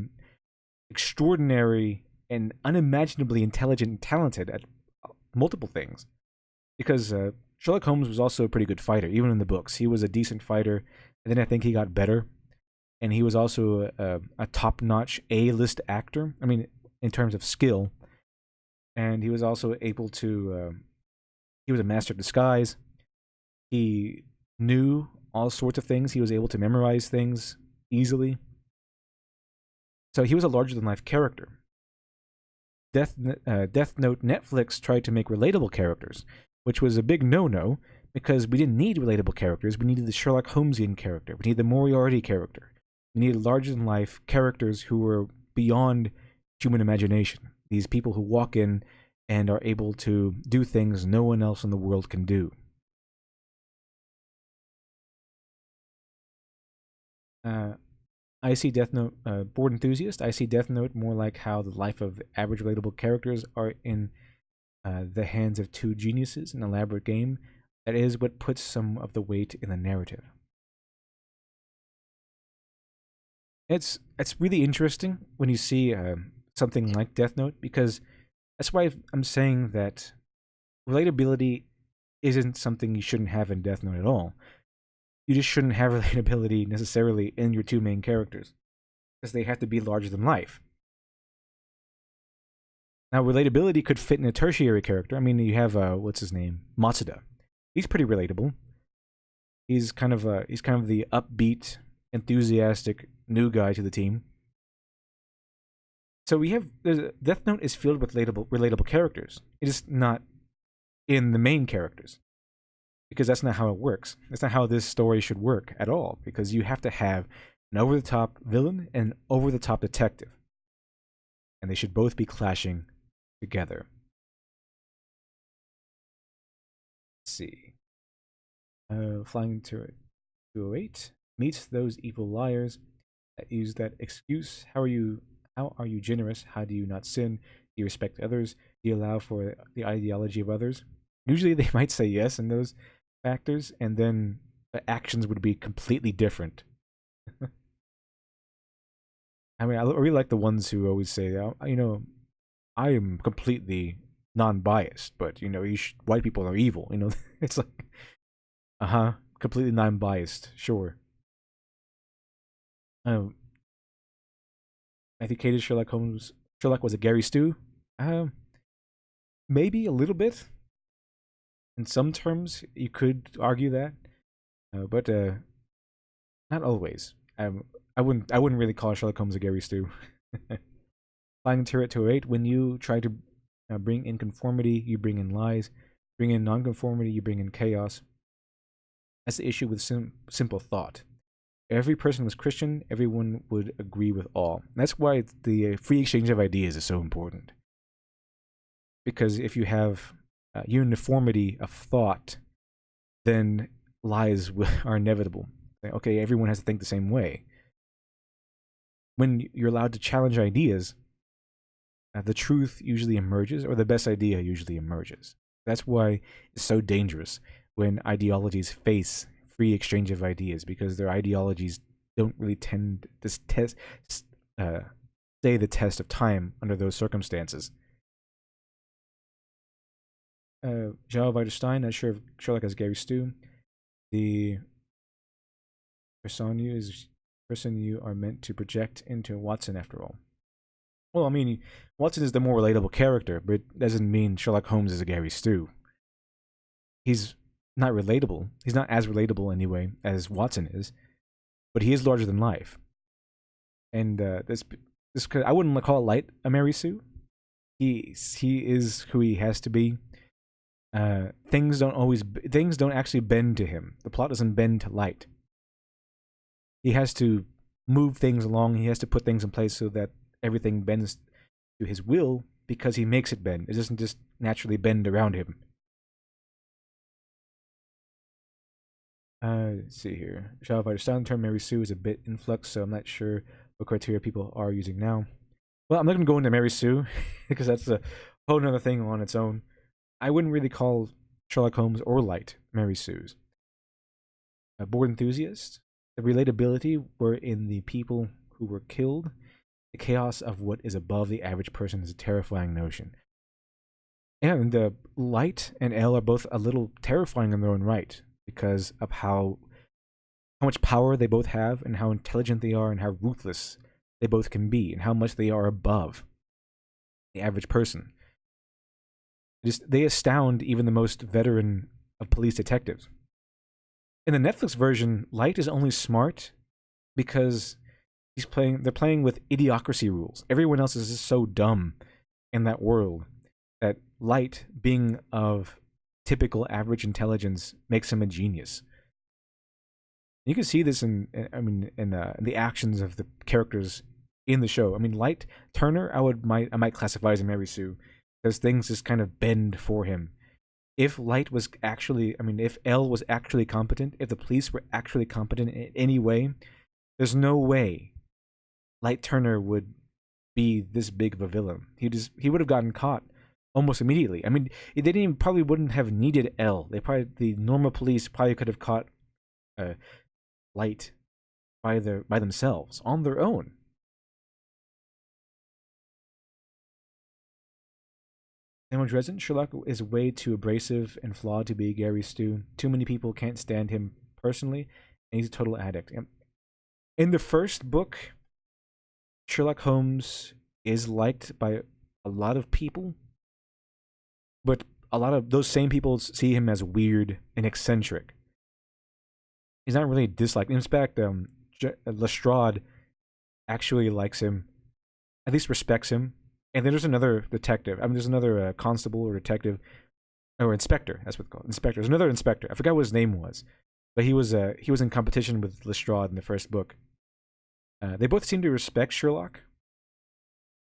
extraordinary and unimaginably intelligent and talented at multiple things. Because Sherlock Holmes was also a pretty good fighter, even in the books. He was a decent fighter, and then I think he got better. And he was also a top-notch A-list actor, I mean, in terms of skill. And he was also able to, he was a master of disguise. He knew all sorts of things. He was able to memorize things easily. So he was a larger-than-life character. Death Note Netflix tried to make relatable characters, which was a big no-no because we didn't need relatable characters. We needed the Sherlock Holmesian character. We needed the Moriarty character. We needed larger-than-life characters who were beyond human imagination. These people who walk in and are able to do things no one else in the world can do. I see Death Note, board enthusiast. I see Death Note more like how the life of average relatable characters are in the hands of two geniuses, an elaborate game. That is what puts some of the weight in the narrative. It's really interesting when you see something like Death Note because that's why I'm saying that relatability isn't something you shouldn't have in Death Note at all. You just shouldn't have relatability necessarily in your two main characters because they have to be larger than life. Now, relatability could fit in a tertiary character. I mean, you have what's his name, Matsuda. He's pretty relatable. He's kind of the upbeat, enthusiastic new guy to the team. So we have Death Note is filled with relatable characters. It is not in the main characters because that's not how it works. That's not how this story should work at all. Because you have to have an over-the-top villain and an over-the-top detective, and they should both be clashing together. Let's see. Flying to 208 meets those evil liars that use that excuse. How are you generous? How do you not sin? Do you respect others? Do you allow for the ideology of others? Usually they might say yes in those factors, and then the actions would be completely different. I mean, I really like the ones who always say, I am completely non-biased, but, white people are evil. It's like, completely non-biased, sure. I think Katie Sherlock was a Gary Stu. Maybe a little bit. In some terms, you could argue that, but not always. I wouldn't really call Sherlock Holmes a Gary Stu. Flying Turret 208. When you try to bring in conformity, you bring in lies. Bring in nonconformity, you bring in chaos. That's the issue with simple thought. If every person was Christian, everyone would agree with all. That's why the free exchange of ideas is so important. Because if you have uniformity of thought, then lies are inevitable. Okay, everyone has to think the same way. When you're allowed to challenge ideas, the truth usually emerges, or the best idea usually emerges. That's why it's so dangerous when ideologies face free exchange of ideas, because their ideologies don't really tend to stay the test of time under those circumstances. Joe Weiterstein, not sure if Sherlock has Gary Stu. The person you are meant to project into Watson, after all. Well, I mean, Watson is the more relatable character, but it doesn't mean Sherlock Holmes is a Gary Stu. He's not relatable. He's not as relatable anyway as Watson is, but he is larger than life. And this I wouldn't call it light a Mary Sue. He is who he has to be. Things don't actually bend to him. The plot doesn't bend to light. He has to move things along. He has to put things in place so that everything bends to his will, because he makes it bend. It doesn't just naturally bend around him. Let's see here. Shall I understand the term Mary Sue is a bit in flux, so I'm not sure what criteria people are using now. Well, I'm not going to go into Mary Sue because that's a whole other thing on its own. I wouldn't really call Sherlock Holmes or Light Mary Sue's. Board enthusiast. The relatability were in the people who were killed. The chaos of what is above the average person is a terrifying notion. And the Light and L are both a little terrifying in their own right, because of how much power they both have, and how intelligent they are, and how ruthless they both can be, and how much they are above the average person. They astound even the most veteran of police detectives. In the Netflix version, Light is only smart because they're playing with idiocracy rules. Everyone else is just so dumb in that world that Light, being of typical average intelligence, makes him a genius. You can see this in the actions of the characters in the show. I mean, Light Turner, I might classify as a Mary Sue, because things just kind of bend for him. If Light was actually, if L was actually competent, if the police were actually competent in any way, there's no way Light Turner would be this big of a villain. He would have gotten caught almost immediately. I mean, they didn't even, probably wouldn't have needed L. The normal police probably could have caught uh, Light by themselves on their own. Samuel Dresden, Sherlock is way too abrasive and flawed to be Gary Stu. Too many people can't stand him personally, and he's a total addict. In the first book, Sherlock Holmes is liked by a lot of people, but a lot of those same people see him as weird and eccentric. He's not really disliked. In fact, Lestrade actually likes him, at least respects him. And then there's another detective. There's another constable or detective or inspector. That's what it's called. Inspector. There's another inspector. I forgot what his name was, but he was in competition with Lestrade in the first book. They both seem to respect Sherlock.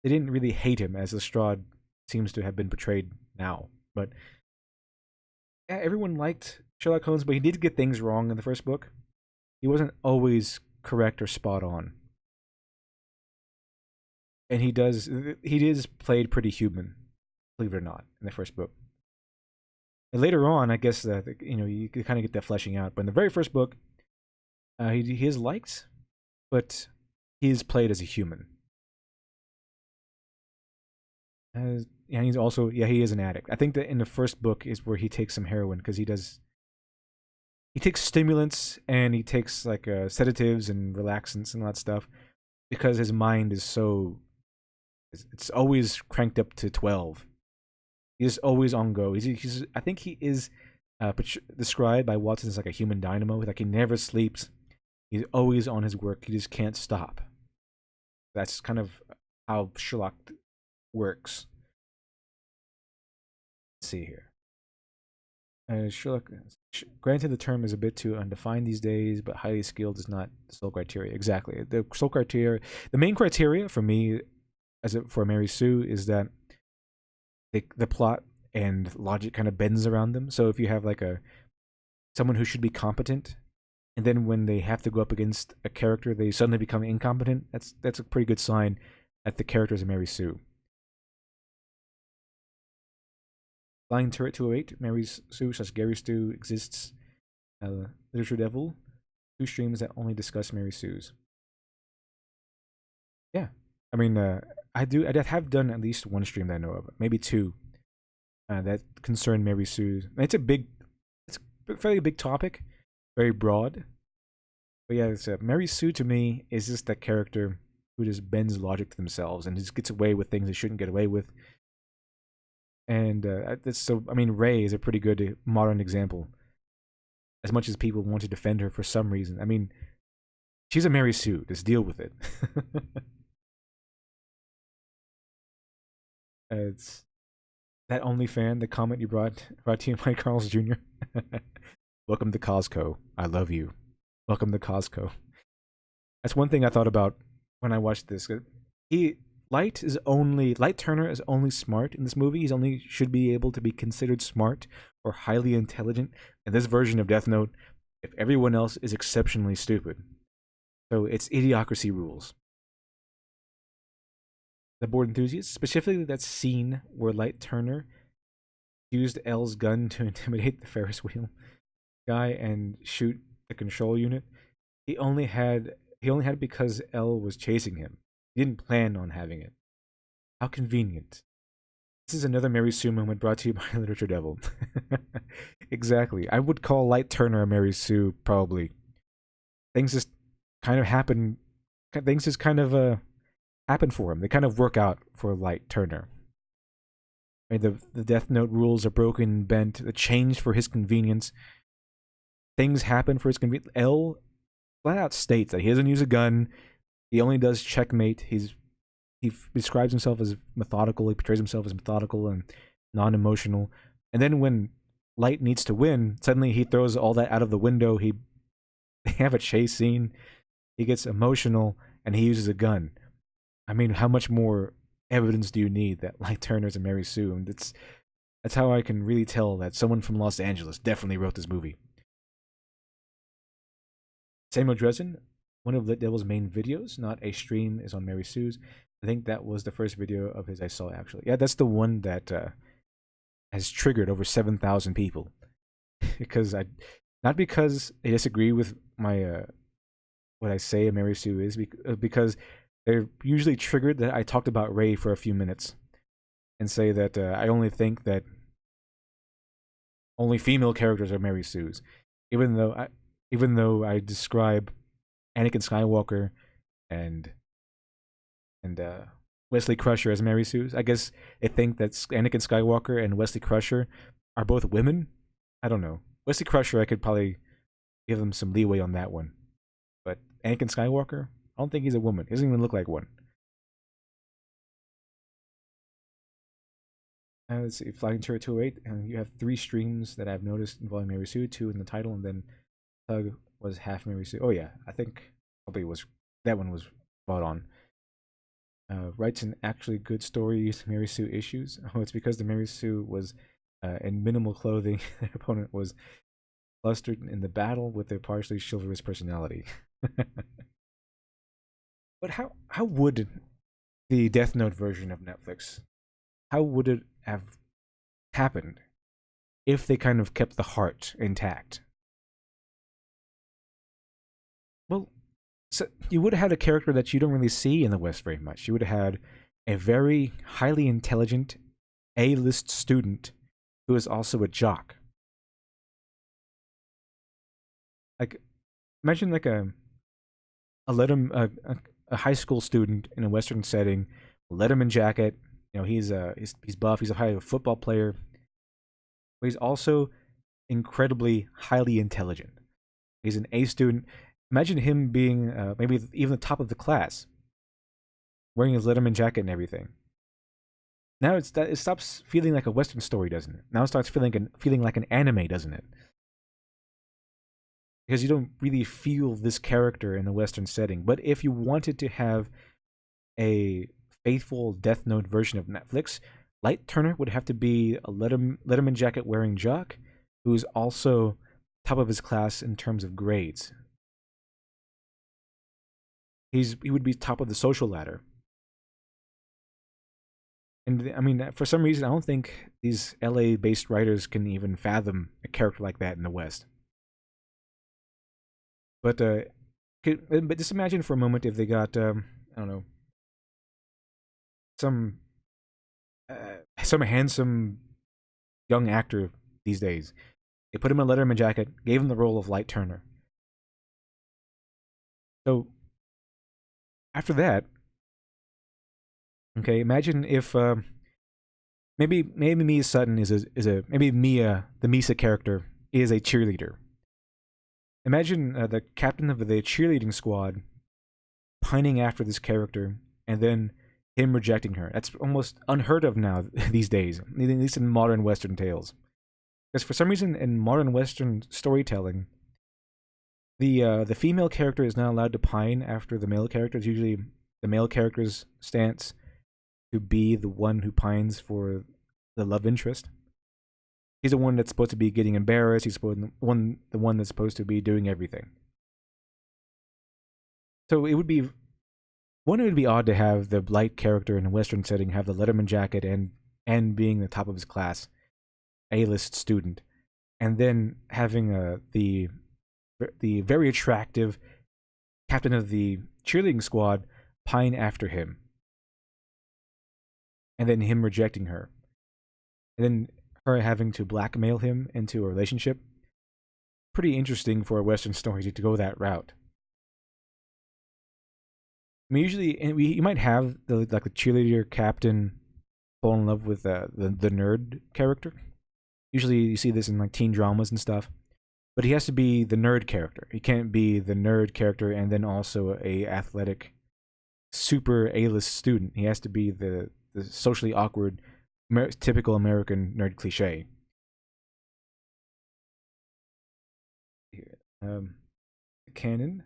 They didn't really hate him, as Lestrade seems to have been portrayed now. But yeah, everyone liked Sherlock Holmes, but he did get things wrong in the first book. He wasn't always correct or spot on. And he is played pretty human, believe it or not, in the first book. And later on, I guess you kind of get that fleshing out. But in the very first book, he is liked, but he is played as a human. And he's also, he is an addict. I think that in the first book is where he takes some heroin, because he takes stimulants and he takes like sedatives and relaxants and all that stuff, because his mind is so, it's always cranked up to 12. He's always on go. I think he is described by Watson as like a human dynamo. Like, he never sleeps. He's always on his work. He just can't stop. That's kind of how Sherlock works. Let's see here. Sherlock, granted, the term is a bit too undefined these days, but highly skilled is not the sole criteria. Exactly. The sole criteria, the main criteria for me, for Mary Sue, is that the plot and logic kind of bends around them. So if you have like someone who should be competent, and then when they have to go up against a character, they suddenly become incompetent, that's a pretty good sign that the character is a Mary Sue. Flying Turret 208, Mary Sue / Gary Stu exists. Literature Devil, 2 streams that only discuss Mary Sue's. Yeah, I have done at least 1 stream that I know of, maybe 2, that concern Mary Sue. It's a fairly big topic, very broad. But yeah, Mary Sue to me is just that character who just bends logic to themselves and just gets away with things they shouldn't get away with. And Ray is a pretty good modern example. As much as people want to defend her for some reason, she's a Mary Sue. Just deal with it. It's that OnlyFan, the comment you brought to you, Mike Carls Jr. Welcome to Costco. I love you. Welcome to Costco. That's one thing I thought about when I watched this. Light Turner is only smart in this movie. He's only should be able to be considered smart or highly intelligent in this version of Death Note if everyone else is exceptionally stupid. So it's idiocracy rules. The board enthusiast, specifically that scene where Light Turner used L's gun to intimidate the Ferris wheel guy and shoot the control unit. He only had it because L was chasing him. He didn't plan on having it. How convenient. This is another Mary Sue moment brought to you by Literature Devil. Exactly. I would call Light Turner a Mary Sue, probably. Things just kind of happen. Things just kind of happen for him. They kind of work out for Light Turner. The Death Note rules are broken, bent, changed for his convenience. Things happen for his convenience. L flat out states that he doesn't use a gun. He only does checkmate. He's describes himself as methodical. He portrays himself as methodical and non-emotional. And then when Light needs to win, suddenly he throws all that out of the window. They have a chase scene. He gets emotional and he uses a gun. I mean, how much more evidence do you need that Light Turner's a Mary Sue? And that's how I can really tell that someone from Los Angeles definitely wrote this movie. Samuel Dresden, one of Lit Devil's main videos, not a stream, is on Mary Sue's. I think that was the first video of his I saw, actually. Yeah, that's the one that has triggered over 7,000 people. because I, not because they disagree with my what I say a Mary Sue is, because they're usually triggered that I talked about Ray for a few minutes and say that I only think that only female characters are Mary Sue's, even though I describe Anakin Skywalker and Wesley Crusher as Mary Sue's. I guess they think that Anakin Skywalker and Wesley Crusher are both women. I don't know. Wesley Crusher, I could probably give them some leeway on that one, but Anakin Skywalker, I don't think he's a woman. He doesn't even look like one. Let's see, Flying Turret 208, and you have 3 streams that I've noticed involving Mary Sue, 2 in the title, and then Tug was half Mary Sue. Oh yeah, I think probably that one was spot on. Writes an actually good story Mary Sue issues. Oh, it's because the Mary Sue was in minimal clothing. Their opponent was flustered in the battle with their partially chivalrous personality. But how would the Death Note version of Netflix, how would it have happened if they kind of kept the heart intact? Well, so you would have had a character that you don't really see in the West very much. You would have had a very highly intelligent A-list student who is also a jock. Like, imagine like a high school student in a Western setting, Letterman jacket. You know, he's buff. He's a football player, but he's also incredibly highly intelligent. He's an A student. Imagine him being maybe even the top of the class, wearing his Letterman jacket and everything. Now it stops feeling like a Western story, doesn't it? Now it starts feeling like an anime, doesn't it? Because you don't really feel this character in the Western setting. But if you wanted to have a faithful Death Note version of Netflix, Light Turner would have to be a Letterman jacket wearing jock who's also top of his class in terms of grades. He would be top of the social ladder. And I mean, for some reason, I don't think these LA-based writers can even fathom a character like that in the West. But just imagine for a moment if they got I don't know, some handsome young actor these days. They put him in a Letterman jacket, gave him the role of Light Turner. So after that, okay, imagine if maybe Mia Sutton is a maybe Mia, the Misa character, is a cheerleader. Imagine the captain of the cheerleading squad pining after this character, and then him rejecting her. That's almost unheard of now these days, at least in modern Western tales. Because for some reason, in modern Western storytelling, the female character is not allowed to pine after the male character. It's usually the male character's stance to be the one who pines for the love interest. He's the one that's supposed to be getting embarrassed. He's the one that's supposed to be doing everything. So it would be odd to have the Light character in a Western setting have the Letterman jacket and being the top of his class, A-list student, and then having the very attractive captain of the cheerleading squad pine after him, and then him rejecting her, and then her having to blackmail him into a relationship. Pretty interesting for a Western story to go that route. I mean, usually, you might have the cheerleader captain fall in love with the nerd character. Usually, you see this in like teen dramas and stuff. But he has to be the nerd character. He can't be the nerd character and then also a athletic super A-list student. He has to be the socially awkward, typical American nerd cliche. Um, Canon.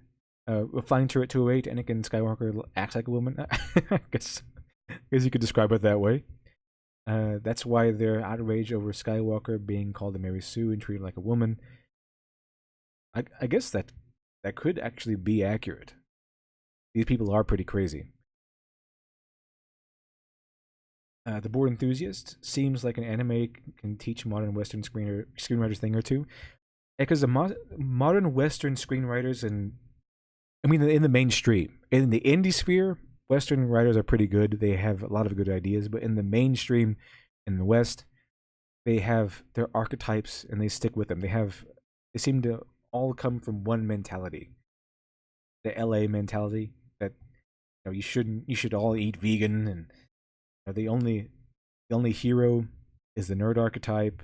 Flying turret 208, Anakin Skywalker acts like a woman. I guess you could describe it that way. That's why they're outraged over Skywalker being called a Mary Sue and treated like a woman. I guess that could actually be accurate. These people are pretty crazy. The Board Enthusiast seems like an anime can teach modern Western screenwriters thing or two. Because the modern Western screenwriters and I mean in the mainstream, in the indie sphere, Western writers are pretty good. They have a lot of good ideas, but in the mainstream, in the West, they have their archetypes and they stick with them. They seem to all come from one mentality, the LA mentality that you should all eat vegan and the only hero is the nerd archetype,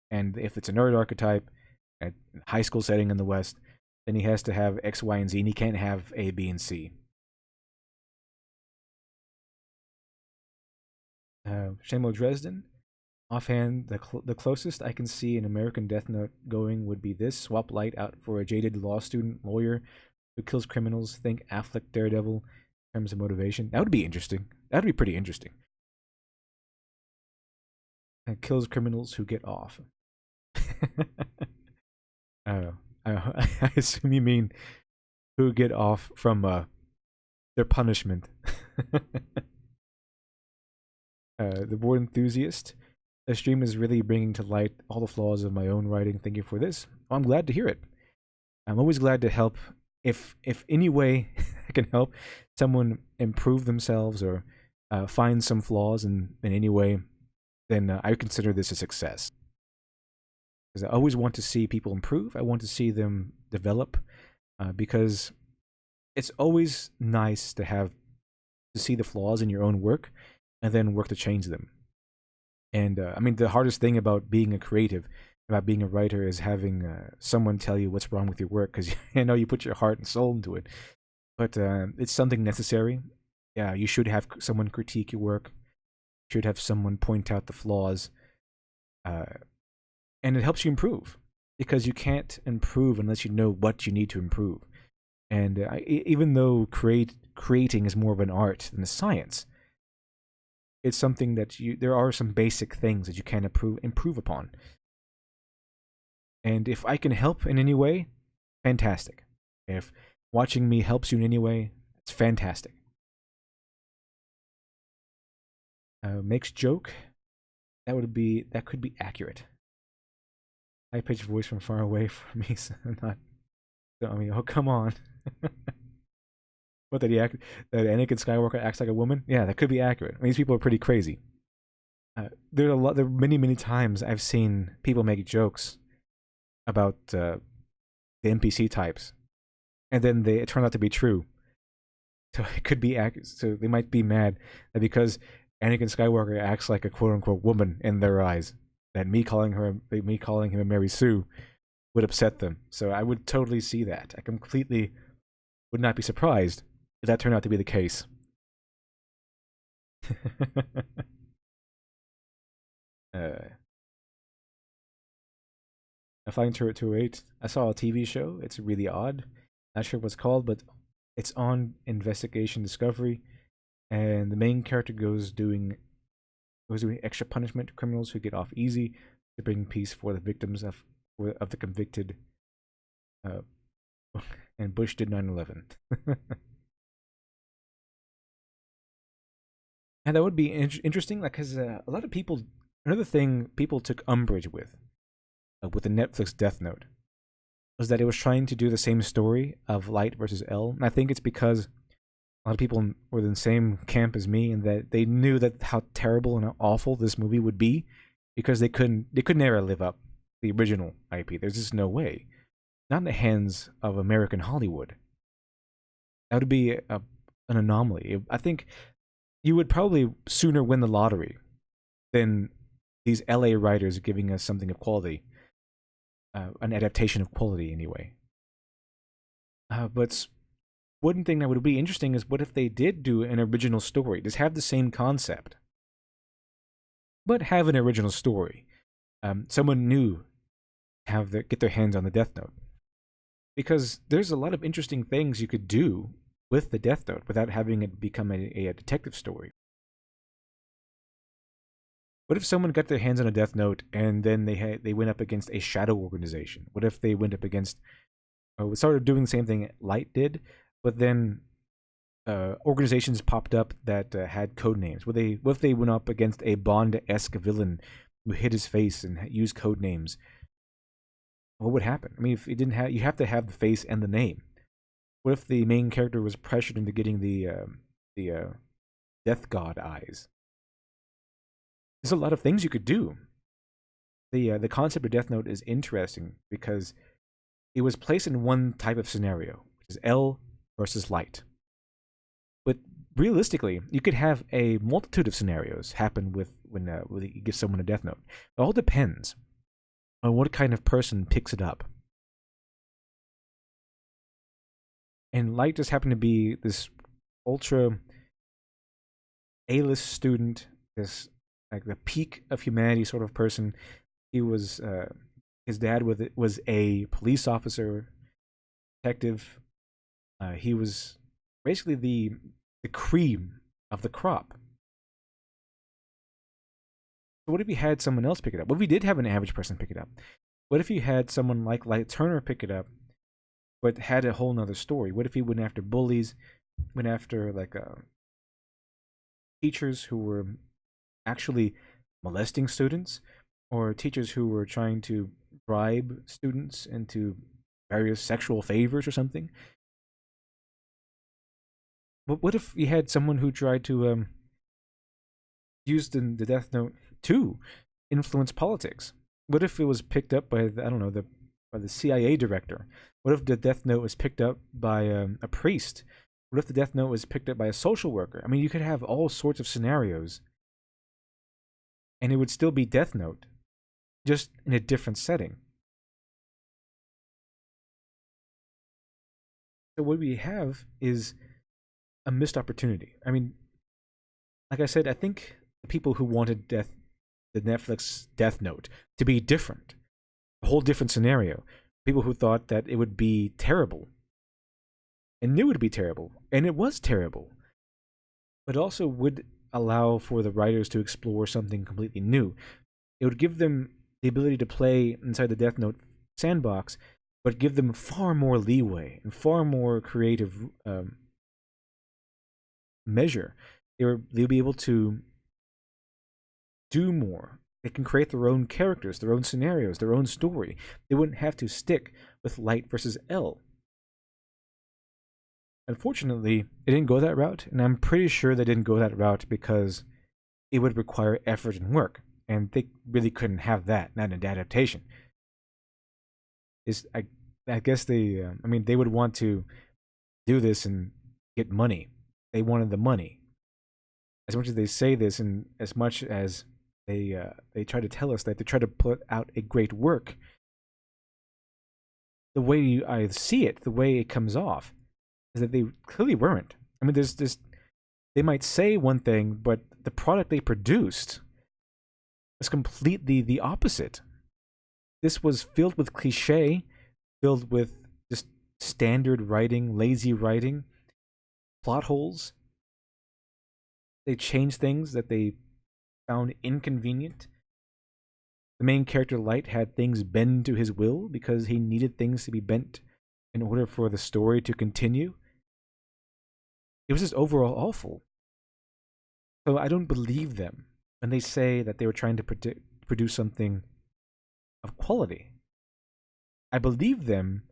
and if it's a nerd archetype at high school setting in the West, then he has to have X, Y, and Z, and he can't have A, B, and C. Shamo Dresden. Offhand, the closest I can see an American Death Note going would be this: swap Light out for a jaded law student lawyer who kills criminals. Think Affleck Daredevil in terms of motivation. That would be interesting. That would be pretty interesting. And kills criminals who get off. I, I assume you mean who get off from their punishment. The Board Enthusiast. The stream is really bringing to light all the flaws of my own writing. Thank you for this. Well, I'm glad to hear it. I'm always glad to help. If any way I can help someone improve themselves or find some flaws in any way, then I consider this a success. Because I always want to see people improve. I want to see them develop. Because it's always nice to see the flaws in your own work and then work to change them. And I mean, the hardest thing about being a creative, about being a writer, is having someone tell you what's wrong with your work, because I know you put your heart and soul into it. But it's something necessary. Yeah, you should have someone critique your work. You should have someone point out the flaws, and it helps you improve, because you can't improve unless you know what you need to improve. And even though creating is more of an art than a science, it's something that there are some basic things that you can improve upon. And if I can help in any way, fantastic. If watching me helps you in any way, it's fantastic. Makes joke. That could be accurate. High pitched voice from far away from me. So not. I mean, oh come on. What that Anakin Skywalker acts like a woman? Yeah, that could be accurate. I mean, these people are pretty crazy. There are many times I've seen people make jokes about the NPC types, and then it turned out to be true. So it could be accurate. So they might be mad that because Anakin Skywalker acts like a quote unquote woman in their eyes, that me calling him a Mary Sue would upset them. So I would totally see that. I completely would not be surprised if that turned out to be the case. Flying Turret 208. I saw a TV show. It's really odd. Not sure what's called, but it's on Investigation Discovery, and the main character goes doing extra punishment to criminals who get off easy to bring peace for the victims of the convicted. And Bush did 9/11. And that would be interesting, like, because a lot of people. Another thing people took umbrage with the Netflix Death Note was that it was trying to do the same story of Light versus L. And I think it's because a lot of people were in the same camp as me, and that they knew that how terrible and how awful this movie would be, because they could never live up to the original IP. There's just no way. Not in the hands of American Hollywood. That would be an anomaly. I think you would probably sooner win the lottery than these LA writers giving us something of quality, an adaptation of quality anyway. But one thing that would be interesting is what if they did do an original story? Just have the same concept, but have an original story. Someone new get their hands on the Death Note, because there's a lot of interesting things you could do with the Death Note without having it become a detective story. What if someone got their hands on a Death Note and then they went up against a shadow organization? What if they went up against started doing the same thing Light did, but then organizations popped up that had code names? What if they went up against a Bond-esque villain who hid his face and used code names? What would happen? I mean, if it didn't have, you have to have the face and the name. What if the main character was pressured into getting the Death God eyes? There's a lot of things you could do. The concept of Death Note is interesting because it was placed in one type of scenario, which is L versus Light. But realistically, you could have a multitude of scenarios happen when you give someone a Death Note. It all depends on what kind of person picks it up. And Light just happened to be this ultra A-list student, this like the peak of humanity sort of person. He was his dad was a police officer, detective. He was basically the cream of the crop. So what if you had someone else pick it up? What if we did have an average person pick it up? What if you had someone like Light Turner pick it up, but had a whole nother story? What if he went after bullies, went after like teachers who were actually molesting students, or teachers who were trying to bribe students into various sexual favors or something? But what if you had someone who tried to use the Death Note to influence politics? What if it was picked up by by the CIA director? What if the Death Note was picked up by a priest? What if the Death Note was picked up by a social worker? I mean, you could have all sorts of scenarios, and it would still be Death Note, just in a different setting. So what we have is a missed opportunity. I mean, like I said, I think the people who wanted the Netflix Death Note to be different, a whole different scenario, people who thought that it would be terrible, and knew it would be terrible, and it was terrible, but also would allow for the writers to explore something completely new. It would give them the ability to play inside the Death Note sandbox, but give them far more leeway and far more creative measure. They'll be able to do more. They can create their own characters, their own scenarios, their own story. They wouldn't have to stick with Light versus L. Unfortunately, it didn't go that route, and I'm pretty sure they didn't go that route because it would require effort and work, and they really couldn't have that, not an adaptation. I guess they would want to do this and get money. They wanted the money. As much as they say this, and as much as they try to tell us that they try to put out a great work, the way I see it, the way it comes off, is that they clearly weren't. I mean, there's this. They might say one thing, but the product they produced was completely the opposite. This was filled with cliche, filled with just standard writing, lazy writing, plot holes. They changed things that they found inconvenient. The main character, Light, had things bend to his will because he needed things to be bent in order for the story to continue. It was just overall awful. So I don't believe them when they say that they were trying to produce something of quality. I believe them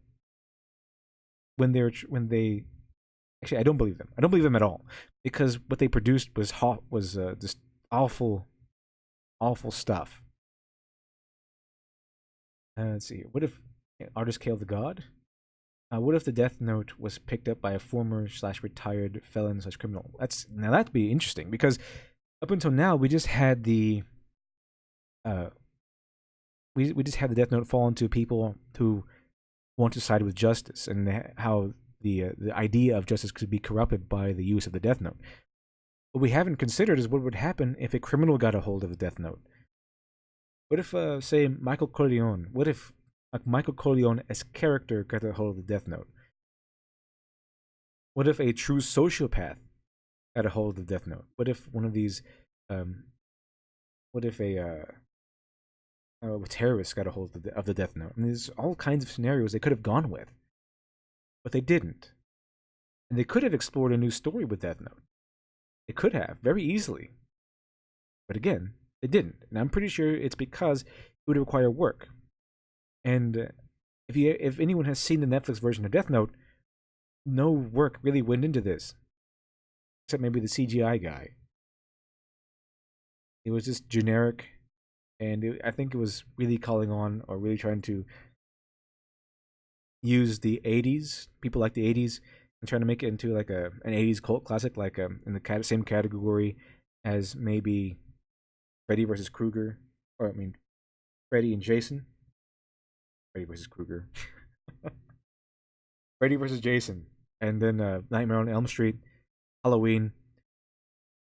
when they actually, I don't believe them. I don't believe them at all, because what they produced was just awful stuff. Let's see. What if artist Kale the God? What if the Death Note was picked up by a former/retired felon/criminal? That'd be interesting, because up until now we just had the we just had the Death Note fall into people who want to side with justice, and how the idea of justice could be corrupted by the use of the Death Note. What we haven't considered is what would happen if a criminal got a hold of the Death Note. What if, say, Michael Corleone? What if Michael Corleone as character got a hold of the Death Note? What if a true sociopath got a hold of the Death Note? What if one of these, what if a terrorist got a hold of the Death Note? I mean, there's all kinds of scenarios they could have gone with, but they didn't. And they could have explored a new story with Death Note. They could have, very easily. But again, they didn't. And I'm pretty sure it's because it would require work. And if anyone has seen the Netflix version of Death Note, no work really went into this. Except maybe the CGI guy. It was just generic. And I think it was really calling on, or really trying to use the 80s, people like the 80s, and trying to make it into like an 80s cult classic, like in the same category as maybe Freddy versus Krueger, or I mean, Freddy and Jason. Freddy versus Krueger. Freddy versus Jason. And then Nightmare on Elm Street, Halloween.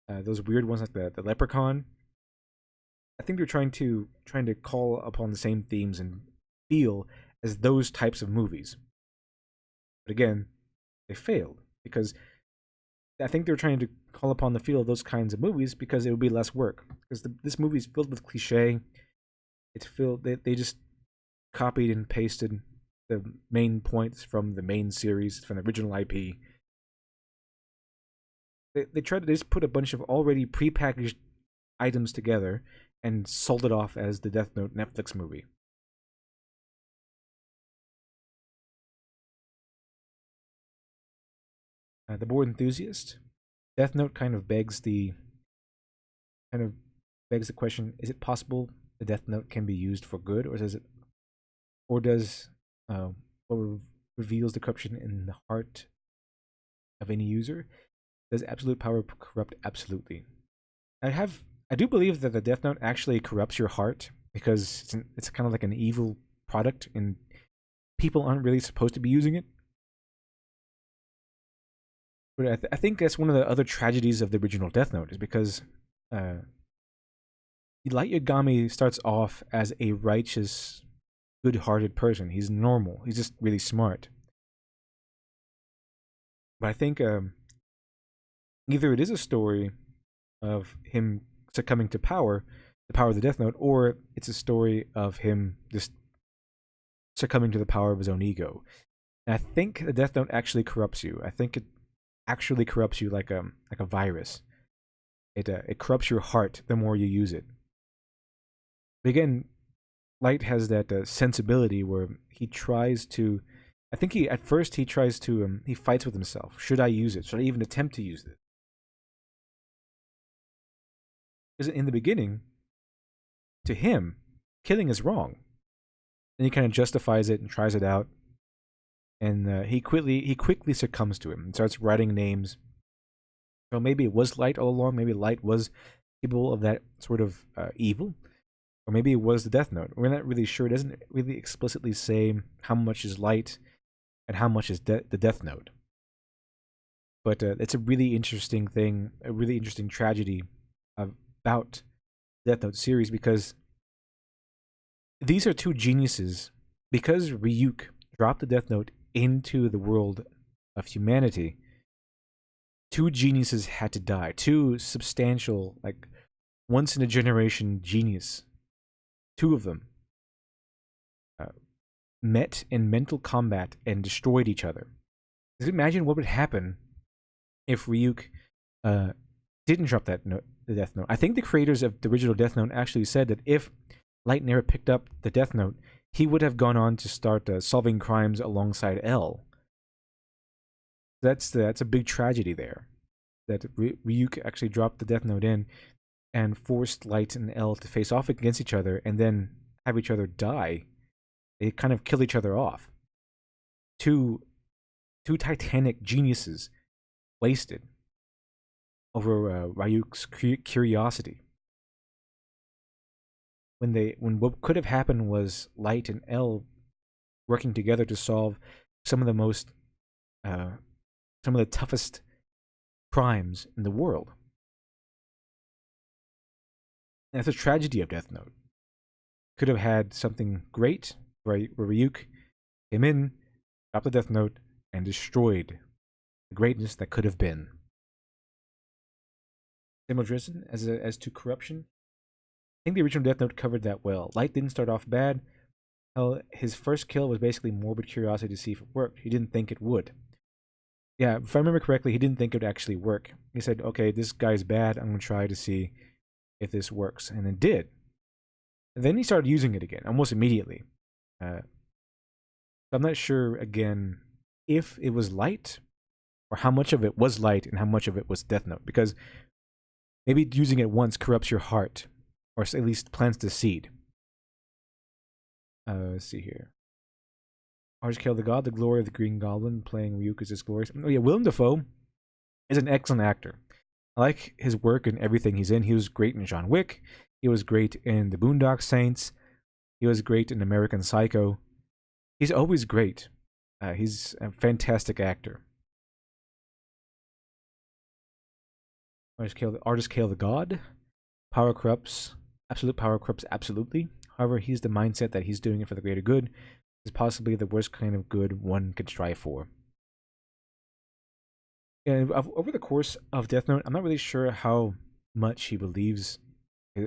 Those weird ones like the Leprechaun. I think they're trying to call upon the same themes and feel as those types of movies. But again, they failed because I think they're trying to call upon the feel of those kinds of movies because it would be less work. Because this movie is filled with cliche. It's filled. They just copied and pasted the main points from the main series, from the original IP. They just put a bunch of already prepackaged items together and sold it off as the Death Note Netflix movie. The board enthusiast, Death Note kind of begs the question: is it possible the Death Note can be used for good, or does what reveals the corruption in the heart of any user? Does absolute power corrupt absolutely? I do believe that the Death Note actually corrupts your heart because it's kind of like an evil product, and people aren't really supposed to be using it. But I think that's one of the other tragedies of the original Death Note is because Light Yagami starts off as a righteous, good-hearted person. He's normal. He's just really smart. But I think either it is a story of him succumbing to power, the power of the Death Note, or it's a story of him just succumbing to the power of his own ego. And I think the Death Note actually corrupts you. I think it actually corrupts you like a virus. It corrupts your heart the more you use it. But again, Light has that sensibility where he tries to. I think at first he tries to. He fights with himself. Should I use it? Should I even attempt to use it? Because in the beginning, to him, killing is wrong. And he kind of justifies it and tries it out. And he quickly succumbs to it and starts writing names. So maybe it was Light all along. Maybe Light was capable of that sort of evil. Or maybe it was the Death Note. We're not really sure. It doesn't really explicitly say how much is Light and how much is the Death Note. But it's a really interesting thing, a really interesting tragedy about Death Note series, because these are two geniuses. Because Ryuk dropped the Death Note into the world of humanity, two geniuses had to die. Two substantial, like, once in a generation genius. Two of them met in mental combat and destroyed each other. Just imagine what would happen if Ryuk didn't drop the Death Note. I think the creators of the original Death Note actually said that if Light never picked up the Death Note, he would have gone on to start solving crimes alongside L. That's a big tragedy there. That Ryuk actually dropped the Death Note in and forced Light and L to face off against each other and then have each other die. They kind of kill each other off. Two titanic geniuses wasted over Ryuk's curiosity. When what could have happened was Light and L working together to solve some of the most uh, some of the toughest crimes in the world. And that's a tragedy of Death Note. Could have had something great where Ryuk came in, dropped the Death Note, and destroyed the greatness that could have been. Samuel Dresden, as to corruption, I think the original Death Note covered that well. Light didn't start off bad. Hell, his first kill was basically morbid curiosity to see if it worked. He didn't think it would. Yeah, if I remember correctly, he didn't think it would actually work. He said, okay, this guy's bad. I'm going to try to see if this works. And it did. And then he started using it again, almost immediately. I'm not sure, again, if it was light or how much of it was light and how much of it was Death Note. Because maybe using it once corrupts your heart, or at least plants the seed. Let's see here. Arch Kill the God, the glory of the Green Goblin, playing Ryuk is his glorious. Oh yeah, Willem Dafoe is an excellent actor. I like his work and everything he's in. He was great in John Wick. He was great in The Boondock Saints. He was great in American Psycho. He's always great. He's a fantastic actor. Artist Kill the God. Power corrupts. Absolute power corrupts absolutely. However, he's the mindset that he's doing it for the greater good. Is possibly the worst kind of good one could strive for. And over the course of Death Note, I'm not really sure how much he believes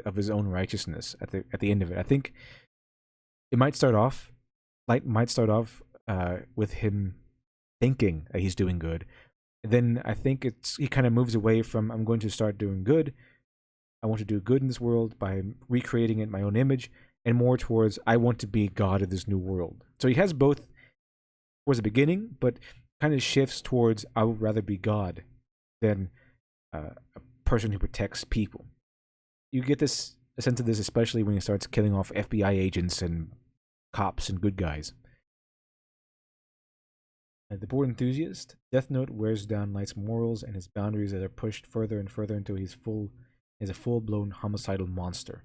of his own righteousness at the end of it. I think it might start off, Light might start off with him thinking that he's doing good. And then I think he kind of moves away from, I'm going to start doing good. I want to do good in this world by recreating it in my own image, and more towards, I want to be God of this new world. So he has both towards the beginning, but kind of shifts towards, I would rather be God than a person who protects people. You get a sense of this, especially when he starts killing off FBI agents and cops and good guys. The Bored Enthusiast, Death Note wears down Light's morals and his boundaries as are pushed further and further until he's a full-blown homicidal monster.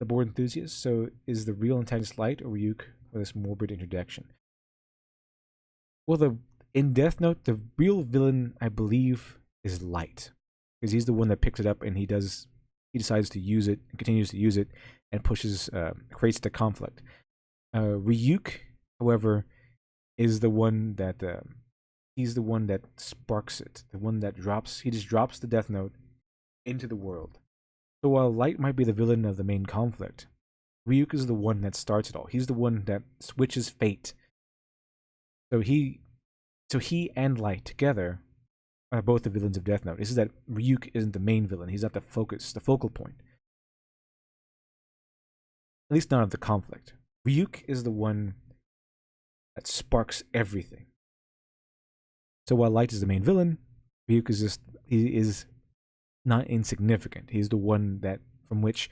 The Bored Enthusiast, so is the real antagonist Light or Ryuk for this morbid introduction? Well, in Death Note, the real villain, I believe, is Light, because he's the one that picks it up and he decides to use it and continues to use it and creates the conflict. Ryuk, however, is the one that he's the one that sparks it, the one that he just drops the Death Note into the world. So while Light might be the villain of the main conflict, Ryuk is the one that starts it all. He's the one that switches fate. So he and Light together are both the villains of Death Note. This is that Ryuk isn't the main villain. He's not the focal point. At least not of the conflict. Ryuk is the one that sparks everything. So while Light is the main villain, Ryuk is not insignificant. He's the one from which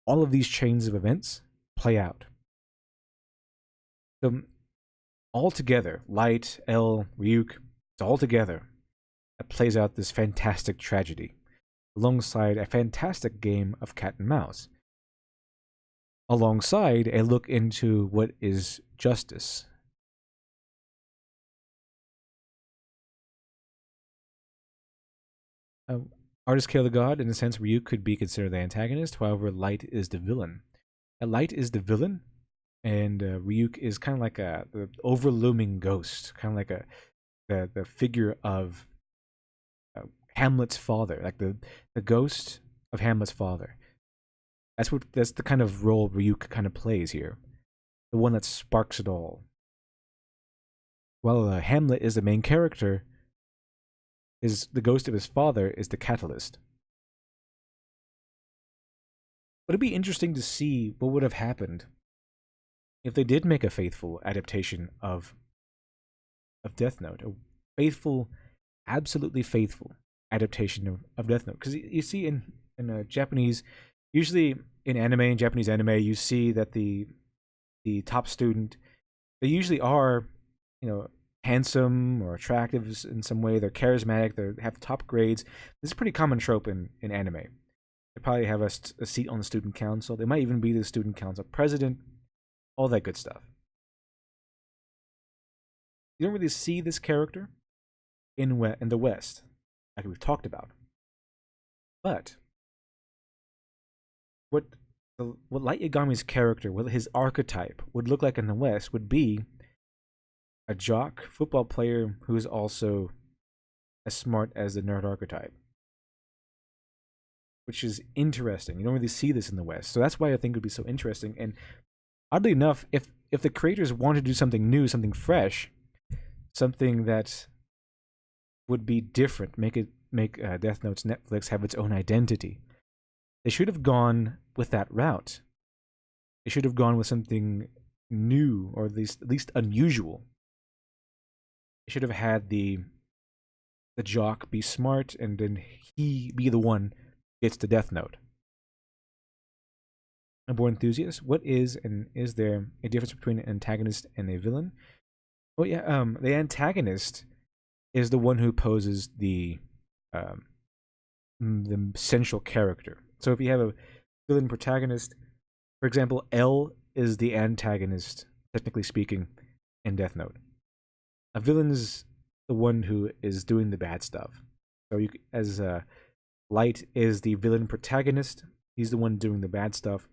all of these chains of events play out. So all together, Light, L, Ryuk, it's all together that plays out this fantastic tragedy, alongside a fantastic game of cat and mouse, alongside a look into what is justice. Artist Kill the God, in a sense, Ryuk could be considered the antagonist. However, Light is the villain. Light is the villain, and Ryuk is kind of like the overlooming ghost, kind of like the figure of Hamlet's father, like the ghost of Hamlet's father. That's the kind of role Ryuk kind of plays here, the one that sparks it all. While Hamlet is the main character, the ghost of his father is the catalyst. But it'd be interesting to see what would have happened if they did make a faithful adaptation of Death Note, a faithful, absolutely faithful adaptation of Death Note. Because you see in Japanese, usually in Japanese anime, you see that the top student, they usually are, handsome or attractive in some way. They're charismatic. They have top grades. This is a pretty common trope in anime. They probably have a seat on the student council. They might even be the student council president. All that good stuff. You don't really see this character in the West, like we've talked about. But what what Light Yagami's character, what his archetype would look like in the West, would be a jock football player who is also as smart as the nerd archetype, which is interesting. You don't really see this in the West, so that's why I think it would be so interesting. And oddly enough, if the creators wanted to do something new, something fresh, something that would be different, make Death Note's Netflix have its own identity, they should have gone with that route. They should have gone with something new, or at least unusual. They should have had the jock be smart, and then he be the one who gets the Death Note. A Born Enthusiast, what is and is there a difference between an antagonist and a villain? Well, yeah, the antagonist is the one who poses the central character. So if you have a villain protagonist, for example, L is the antagonist, technically speaking, in Death Note. A villain is the one who is doing the bad stuff. So as Light is the villain protagonist, he's the one doing the bad stuff.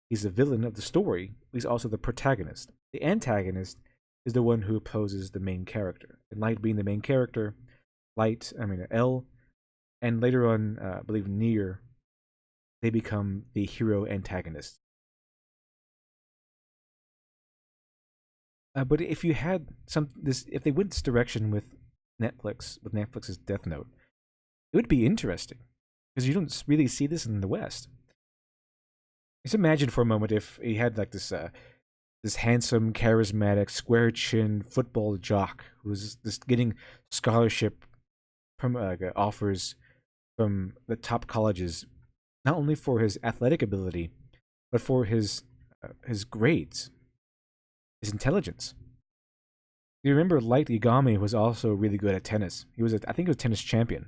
He's the villain of the story. He's also the protagonist. The antagonist is the one who opposes the main character. And Light being the main character, L, and later on, I believe Nier, they become the hero antagonist. But if you had if they went this direction with Netflix's Death Note, it would be interesting because you don't really see this in the West. Just imagine for a moment if he had like this handsome, charismatic, square chin football jock who's just getting scholarship from offers from the top colleges, not only for his athletic ability, but for his grades, his intelligence. You remember Light Yagami was also really good at tennis. I think he was a tennis champion.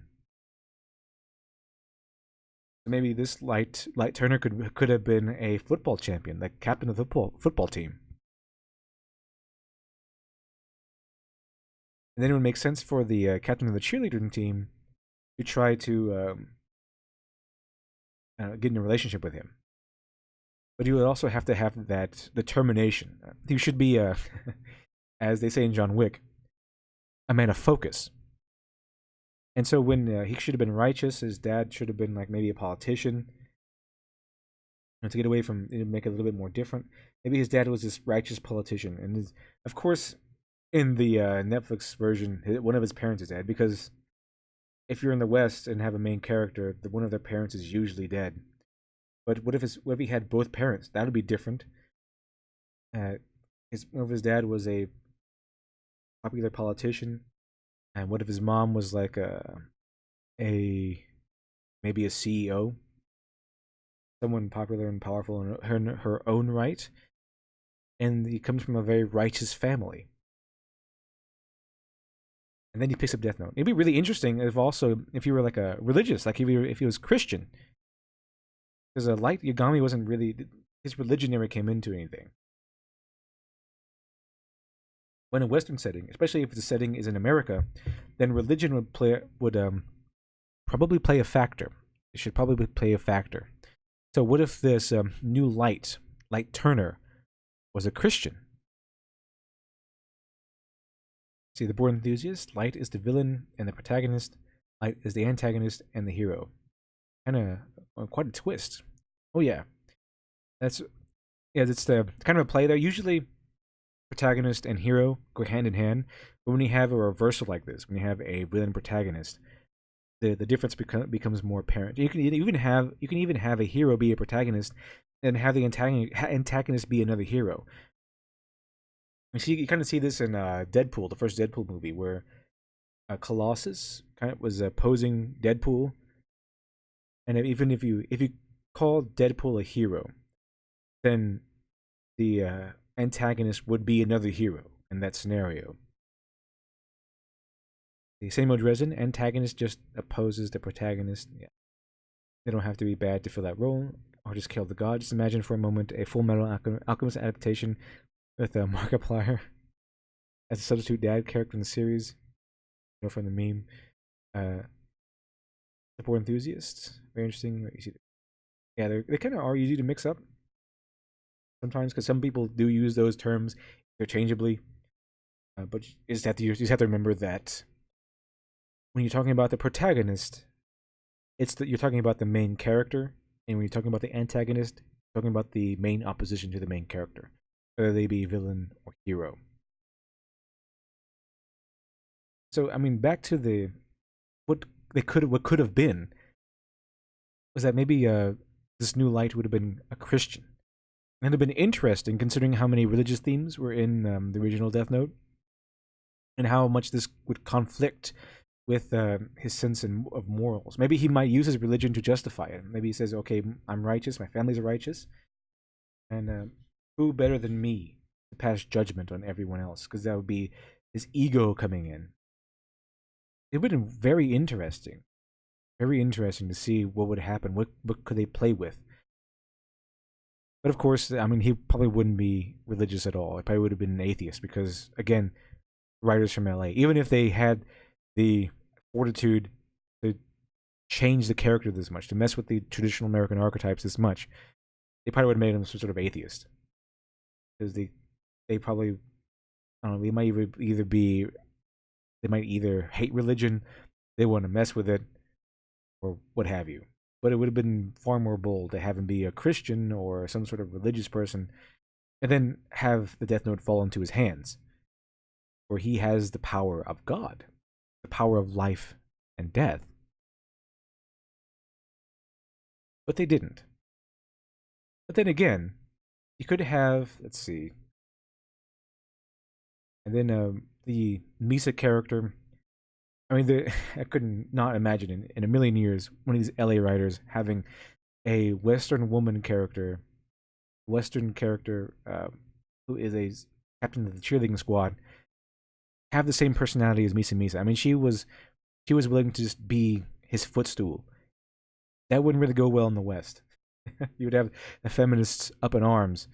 Maybe this Light Turner could have been a football champion, like captain of the football team. And then it would make sense for the captain of the cheerleading team to try to get in a relationship with him. But you would also have to have that determination. He should be, as they say in John Wick, a man of focus. And so when he should have been righteous, his dad should have been like maybe a politician. To get away from, make it a little bit more different. Maybe his dad was this righteous politician. And of course, in the Netflix version, one of his parents is dead, because if you're in the West and have a main character, one of their parents is usually dead. But what if he had both parents? That would be different. What if his dad was a popular politician, and what if his mom was like maybe a CEO, someone popular and powerful in her own right, and he comes from a very righteous family. And then he picks up Death Note. It'd be really interesting if you were like a religious, like if he was Christian. Because Light Yagami wasn't really, his religion never came into anything. When a Western setting, especially if the setting is in America, then religion would probably play a factor. It should probably play a factor. So what if this new Light Turner, was a Christian? See, the Born Enthusiast, Light is the villain and the protagonist, Light is the antagonist and the hero. Quite a twist. Oh yeah, it's the kind of a play there. Usually, protagonist and hero go hand in hand, but when you have a reversal like this, when you have a villain protagonist, the difference becomes more apparent. You can even have a hero be a protagonist, and have the antagonist be another hero. You kind of see this in Deadpool, the first Deadpool movie, where Colossus kind of was opposing Deadpool. And even if you call Deadpool a hero, then the antagonist would be another hero in that scenario. The same old resin, antagonist just opposes the protagonist. Yeah. They don't have to be bad to fill that role, or just kill the god. Just imagine for a moment a Full Metal Alchemist adaptation with a Markiplier. as a substitute dad character in the series. You know, from the meme. Support enthusiasts. Very interesting. Yeah, they kind of are easy to mix up sometimes because some people do use those terms interchangeably. But you just have to remember that when you're talking about the protagonist, you're talking about the main character, and when you're talking about the antagonist, you're talking about the main opposition to the main character, whether they be villain or hero. So I mean, back to the what could have been was that maybe this new light would have been a Christian. And it'd have been interesting considering how many religious themes were in the original Death Note and how much this would conflict with his sense of morals. Maybe he might use his religion to justify it. Maybe he says, okay, I'm righteous, my family's righteous, and who better than me to pass judgment on everyone else? Because that would be his ego coming in. It would have been very interesting to see what would happen. What could they play with? But of course, I mean, he probably wouldn't be religious at all. He probably would have been an atheist because, again, writers from LA, even if they had the fortitude to change the character this much, to mess with the traditional American archetypes this much, they probably would have made him some sort of atheist. Because they probably, I don't know, they might either hate religion, they want to mess with it, or what have you. But it would have been far more bold to have him be a Christian or some sort of religious person, and then have the Death Note fall into his hands, where he has the power of God, the power of life and death. But they didn't. But then again, you could have, let's see, and then the Misa character. I mean, I couldn't not imagine in a million years one of these LA writers having a Western character who is a captain of the cheerleading squad, have the same personality as Misa. I mean, she was willing to just be his footstool. That wouldn't really go well in the West. You would have the feminists up in arms,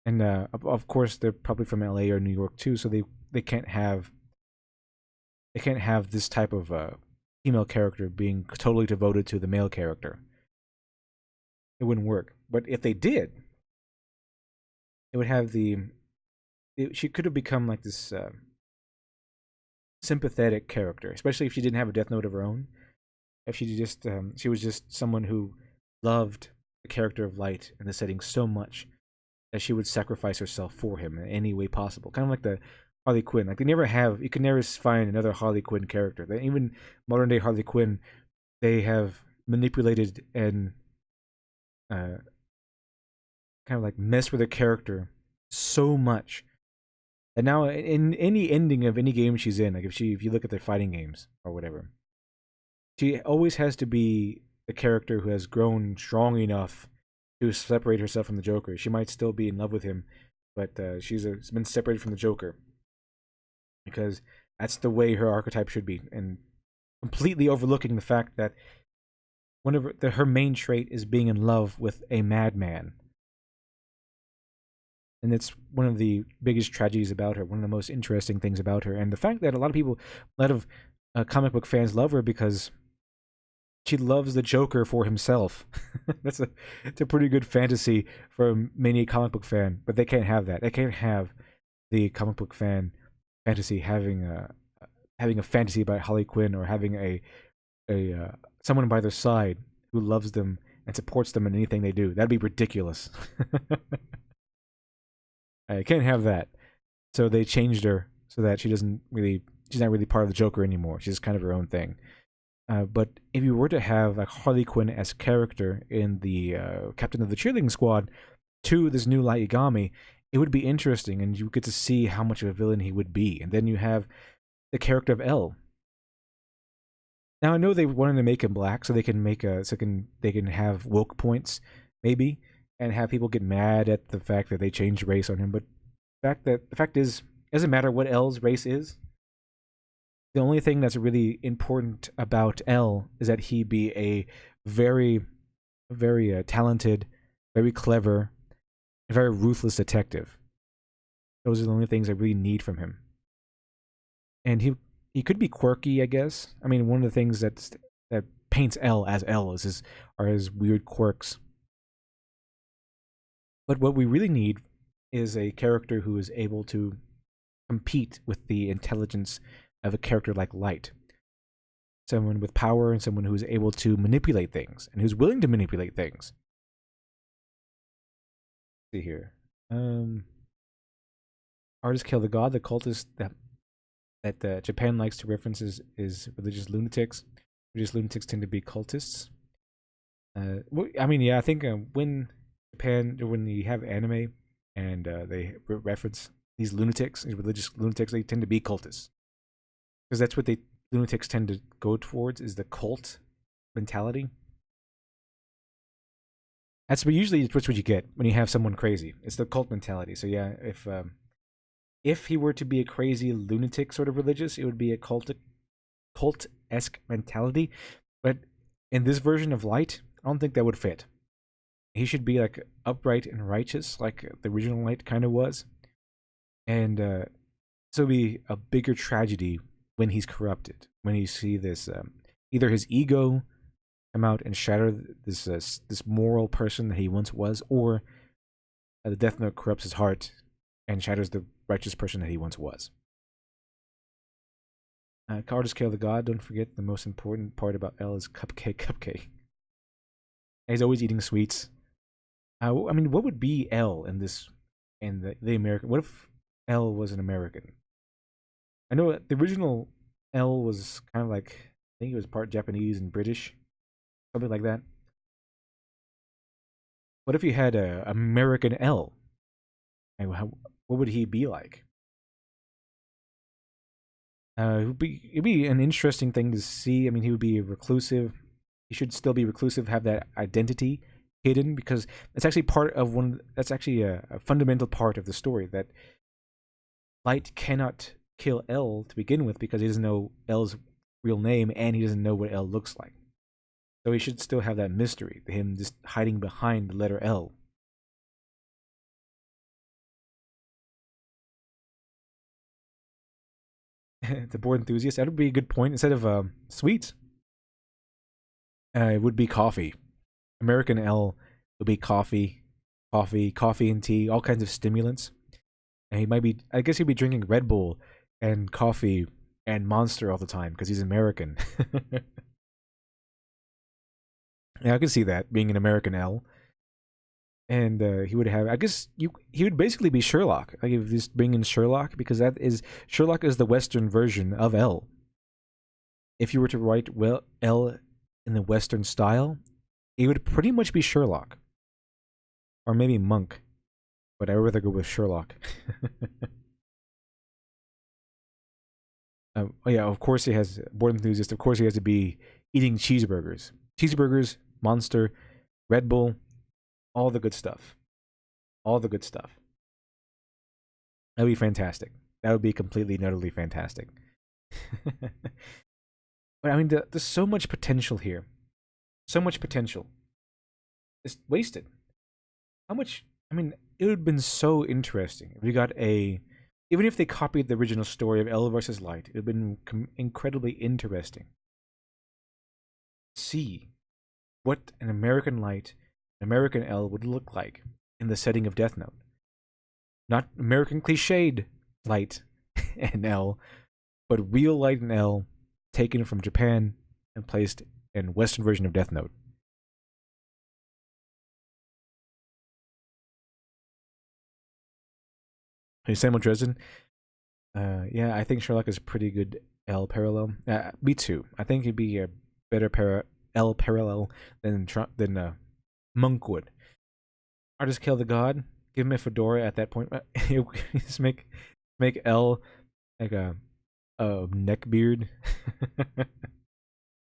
and of course they're probably from LA or New York too, so they can't have this type of female character being totally devoted to the male character. It wouldn't work. But if they did, it would have she could have become like this sympathetic character, especially if she didn't have a Death Note of her own. If she was just someone who loved the character of Light and the setting so much that she would sacrifice herself for him in any way possible. Kind of like the Harley Quinn. Like you can never find another Harley Quinn character. Even modern day Harley Quinn, they have manipulated and kind of like messed with her character so much that now in any ending of any game she's in, like if you look at their fighting games or whatever, she always has to be the character who has grown strong enough to separate herself from the Joker. She might still be in love with him, but she's been separated from the Joker because that's the way her archetype should be, and completely overlooking the fact that her main trait is being in love with a madman. And it's one of the biggest tragedies about her, one of the most interesting things about her, and the fact that a lot of comic book fans love her because she loves the Joker for himself. It's a pretty good fantasy for many comic book fan, but they can't have that. They can't have the comic book fan fantasy having a fantasy about Harley Quinn, or having a someone by their side who loves them and supports them in anything they do. That'd be ridiculous. I can't have that. So they changed her so that she's not really part of the Joker anymore. She's kind of her own thing. But if you were to have a Harley Quinn as character in the captain of the cheerleading squad to this new Light Yagami, it would be interesting, and you get to see how much of a villain he would be. And then you have the character of L. Now I know they wanted to make him black so they can they can have woke points maybe, and have people get mad at the fact that they changed race on him. But the fact is, it doesn't matter what L's race is. The only thing that's really important about L is that he be a very, very talented, very clever, very ruthless detective. Those are the only things I really need from him. and he could be quirky, I guess. I mean, one of the things that paints L as L is his are his weird quirks. But what we really need is a character who is able to compete with the intelligence of a character like Light. Someone with power and someone who's able to manipulate things and who's willing to manipulate things. Let's see here. Artists kill the god. The cultist that Japan likes to reference is religious lunatics. Religious lunatics tend to be cultists. I mean, yeah, I think when you have anime and they reference these lunatics, these religious lunatics, they tend to be cultists because that's what they lunatics tend to go towards is the cult mentality. That's what you get when you have someone crazy. It's the cult mentality. So yeah, if he were to be a crazy lunatic sort of religious, it would be a cult-esque mentality. But in this version of Light, I don't think that would fit. He should be like upright and righteous, like the original Light kind of was. And so it'd be a bigger tragedy when he's corrupted. When you see this, either his ego come out and shatter this moral person that he once was, or the Death Note corrupts his heart and shatters the righteous person that he once was. Artists kill the god. Don't forget the most important part about L is cupcake. He's always eating sweets. I mean, what would be L in the American? What if L was an American? I know the original L was kind of like, I think it was part Japanese and British, something like that. What if you had a American L? What would he be like? It'd be an interesting thing to see. I mean, he would be reclusive. He should still be reclusive, have that identity hidden, because that's actually part of one. That's actually a fundamental part of the story that Light cannot kill L to begin with because he doesn't know L's real name and he doesn't know what L looks like. So he should still have that mystery, him just hiding behind the letter L. The board enthusiast, that would be a good point. Instead of sweets, it would be coffee. American L would be coffee and tea, all kinds of stimulants. And he might be, I guess he'd be drinking Red Bull and coffee and Monster all the time because he's American. Yeah, I can see that being an American L. And he would have, I guess, he would basically be Sherlock. Like if you just bring in Sherlock, because Sherlock is the Western version of L. If you were to write L in the Western style, it would pretty much be Sherlock, or maybe Monk, but I'd rather go with Sherlock. Oh yeah, of course he has board enthusiast. Of course he has to be eating cheeseburgers, Monster, Red Bull, all the good stuff, all the good stuff. That'd be fantastic. That would be completely and utterly fantastic. But I mean, there's so much potential here, so much potential. It's wasted. How much? I mean, it would have been so interesting if we got even if they copied the original story of L versus Light, it would have been incredibly interesting. See what an American Light, an American L would look like in the setting of Death Note. Not American cliched Light and L, but real Light and L taken from Japan and placed in Western version of Death Note. Hey, Samuel Dresden. Yeah, I think Sherlock is pretty good L parallel. Me too. I think he'd be a better L parallel than Monk would. Artist kill the god. Give him a fedora at that point. Just make L like a neck beard.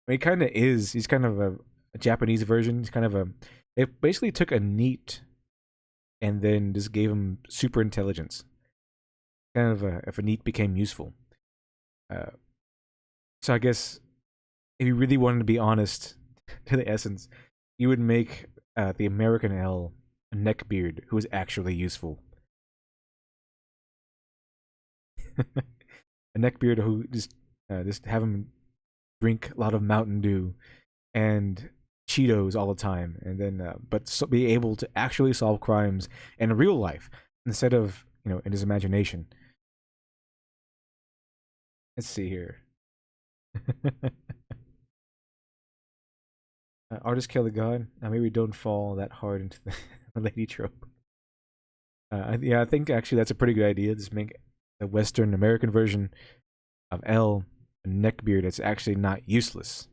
He kind of is. He's kind of a Japanese version. He's kind of a. They basically took a NEET and then just gave him super intelligence. Kind of if a NEET became useful. So I guess if you really wanted to be honest to the essence, you would make the American L a neckbeard who is actually useful. a neckbeard who just have him drink a lot of Mountain Dew and Cheetos all the time, and then but so be able to actually solve crimes in real life instead of in his imagination. Let's see here. Artist kill the god. Maybe don't fall that hard into the lady trope. Yeah, I think actually that's a pretty good idea. Just make the Western American version of L a neckbeard that's actually not useless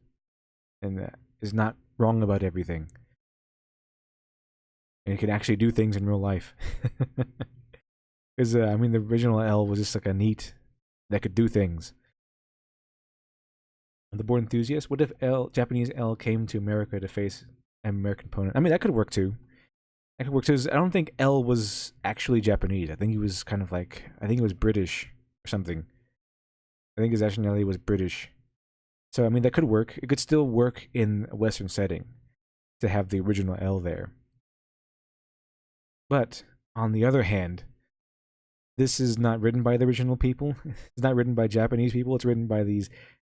and is not wrong about everything. And it can actually do things in real life. Because I mean, the original L was just like a neat that could do things. The Born Enthusiast. What if Japanese L came to America to face an American opponent? I mean, that could work too. That could work too. I don't think L was actually Japanese. I think he was kind of like, I think he was British or something. I think his nationality was British. So I mean, that could work. It could still work in a Western setting to have the original L there. But on the other hand, this is not written by the original people. It's not written by Japanese people. It's written by these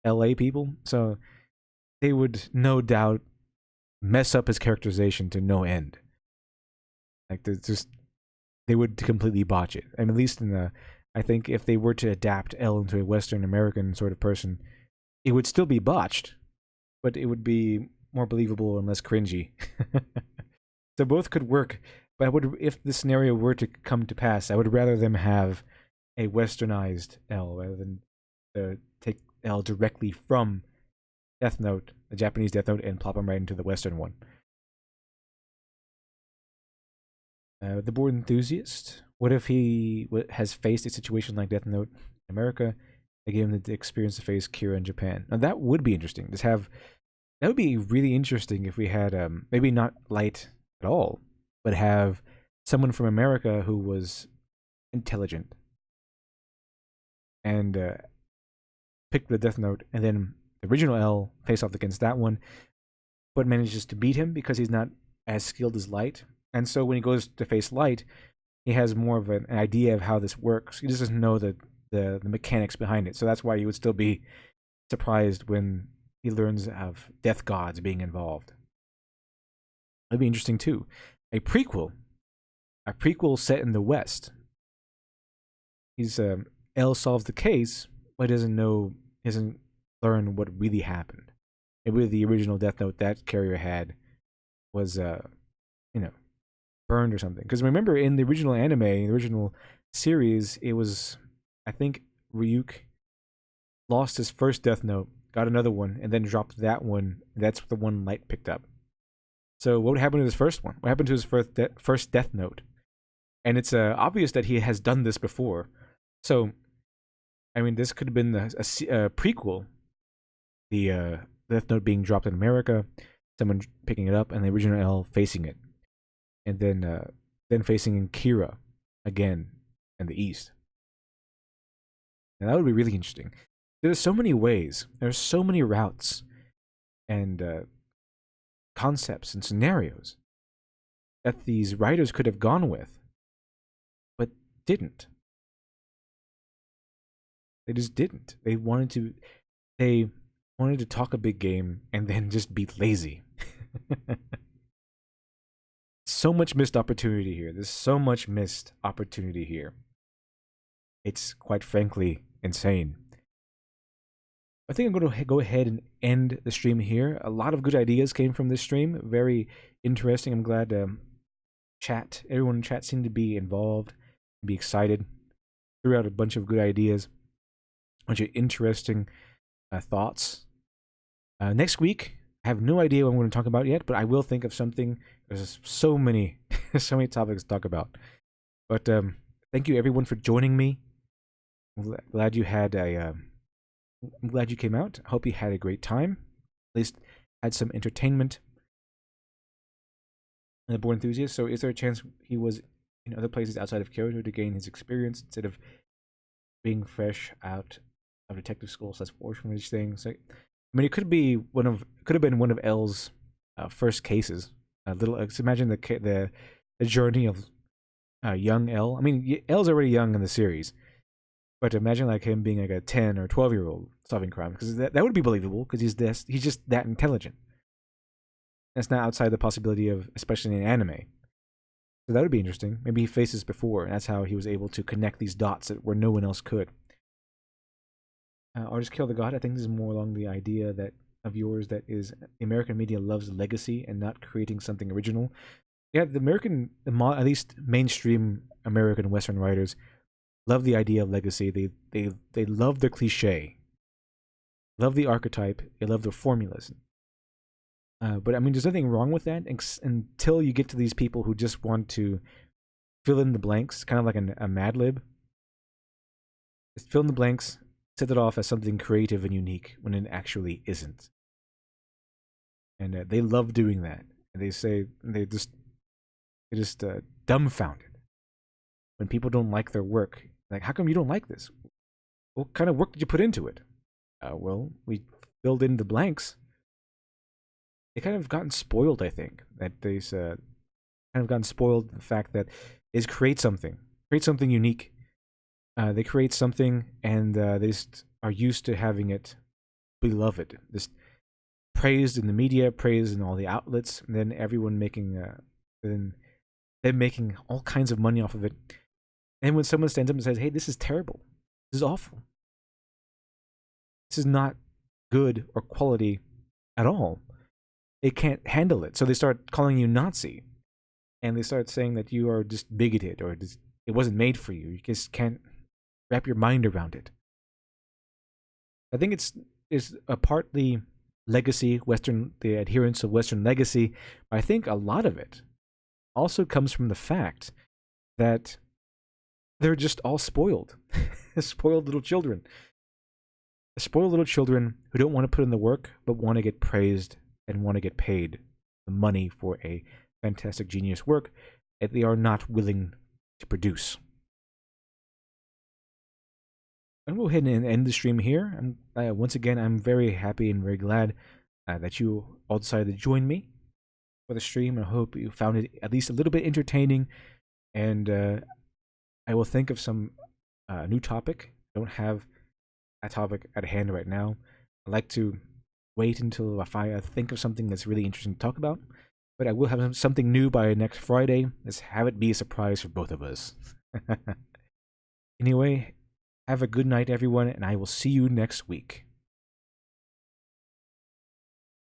LA people. So they would no doubt mess up his characterization to no end. Like they would completely botch it. And at least I think if they were to adapt L into a Western American sort of person, it would still be botched, but it would be more believable and less cringy. So both could work. But if this scenario were to come to pass, I would rather them have a westernized L rather than take L directly from Death Note, the Japanese Death Note, and plop him right into the Western one. The Born Enthusiast. What if he has faced a situation like Death Note in America? They gave him the experience to face Kira in Japan. Now that would be interesting. That would be really interesting if we had maybe not Light at all, but have someone from America who was intelligent and picked the Death Note, and then the original L face off against that one, but manages to beat him because he's not as skilled as Light. And so when he goes to face Light, he has more of an idea of how this works. He just doesn't know the mechanics behind it. So that's why he would still be surprised when he learns of death gods being involved. That'd be interesting too. A prequel set in the West. He's L solves the case, but doesn't learn what really happened. Maybe the original Death Note that carrier had was burned or something. Because remember, in the original anime, the original series, it was, I think, Ryuk lost his first Death Note, got another one, and then dropped that one. That's the one Light picked up. So what happened to his first one? What happened to his first Death Note? And it's obvious that he has done this before. So, I mean, this could have been a prequel. The Death Note being dropped in America, someone picking it up, and the original L facing it. And then facing in Kira again in the East. And that would be really interesting. There's so many ways. There's so many routes and concepts and scenarios that these writers could have gone with, but didn't. They just didn't. They wanted to talk a big game and then just be lazy. So much missed opportunity here. There's so much missed opportunity here. It's quite frankly insane. I think I'm going to go ahead and end the stream here. A lot of good ideas came from this stream. Very interesting. I'm glad everyone in chat seemed to be involved, be excited. Threw out a bunch of good ideas, a bunch of interesting thoughts. Next week, I have no idea what I'm going to talk about yet, but I will think of something. There's so many, so many topics to talk about. But thank you everyone for joining me. I'm glad you had I'm glad you came out. I hope you had a great time. At least had some entertainment. The Born Enthusiast. So is there a chance he was in other places outside of Kyoto to gain his experience instead of being fresh out of detective school / orphanage thing? So, I mean, it could have been one of L's first cases. Imagine the journey of young L. I mean, L's already young in the series, But imagine like him being like a 10 or 12-year-old solving crime, because that would be believable because he's just that intelligent. That's not outside the possibility of, especially in anime. So that would be interesting. Maybe he faced this before, and that's how he was able to connect these dots where no one else could. Artist Kill the God, I think this is more along the idea that of yours that is American media loves legacy and not creating something original. Yeah, the American, at least mainstream American Western writers, love the idea of legacy. They love the cliche, love the archetype, they love the formulas. But I mean, there's nothing wrong with that until you get to these people who just want to fill in the blanks, kind of like a Mad Lib. Just fill in the blanks, set it off as something creative and unique when it actually isn't. And they love doing that. And they say they're just dumbfounded when people don't like their work. Like, how come you don't like this? What kind of work did you put into it? Well, we filled in the blanks. They kind of gotten spoiled, I think. That they've kind of gotten spoiled the fact that is create something unique. They create something, and they just are used to having it beloved, just praised in the media, praised in all the outlets, and then everyone making, then them making all kinds of money off of it. And when someone stands up and says, "Hey, this is terrible. This is awful. This is not good or quality at all," they can't handle it. So they start calling you Nazi, and they start saying that you are just bigoted or just, it wasn't made for you. You just can't wrap your mind around it. I think it's a partly legacy, the adherence of Western legacy. But I think a lot of it also comes from the fact that they're just all spoiled, spoiled little children. Spoiled little children who don't want to put in the work, but want to get praised and want to get paid the money for a fantastic genius work that they are not willing to produce. I'm going to go ahead and end the stream here. Once again, I'm very happy and very glad that you all decided to join me for the stream. I hope you found it at least a little bit entertaining, and I will think of some new topic. I don't have a topic at hand right now. I like to wait until if I think of something that's really interesting to talk about. But I will have something new by next Friday. Let's have it be a surprise for both of us. Anyway, have a good night, everyone, and I will see you next week.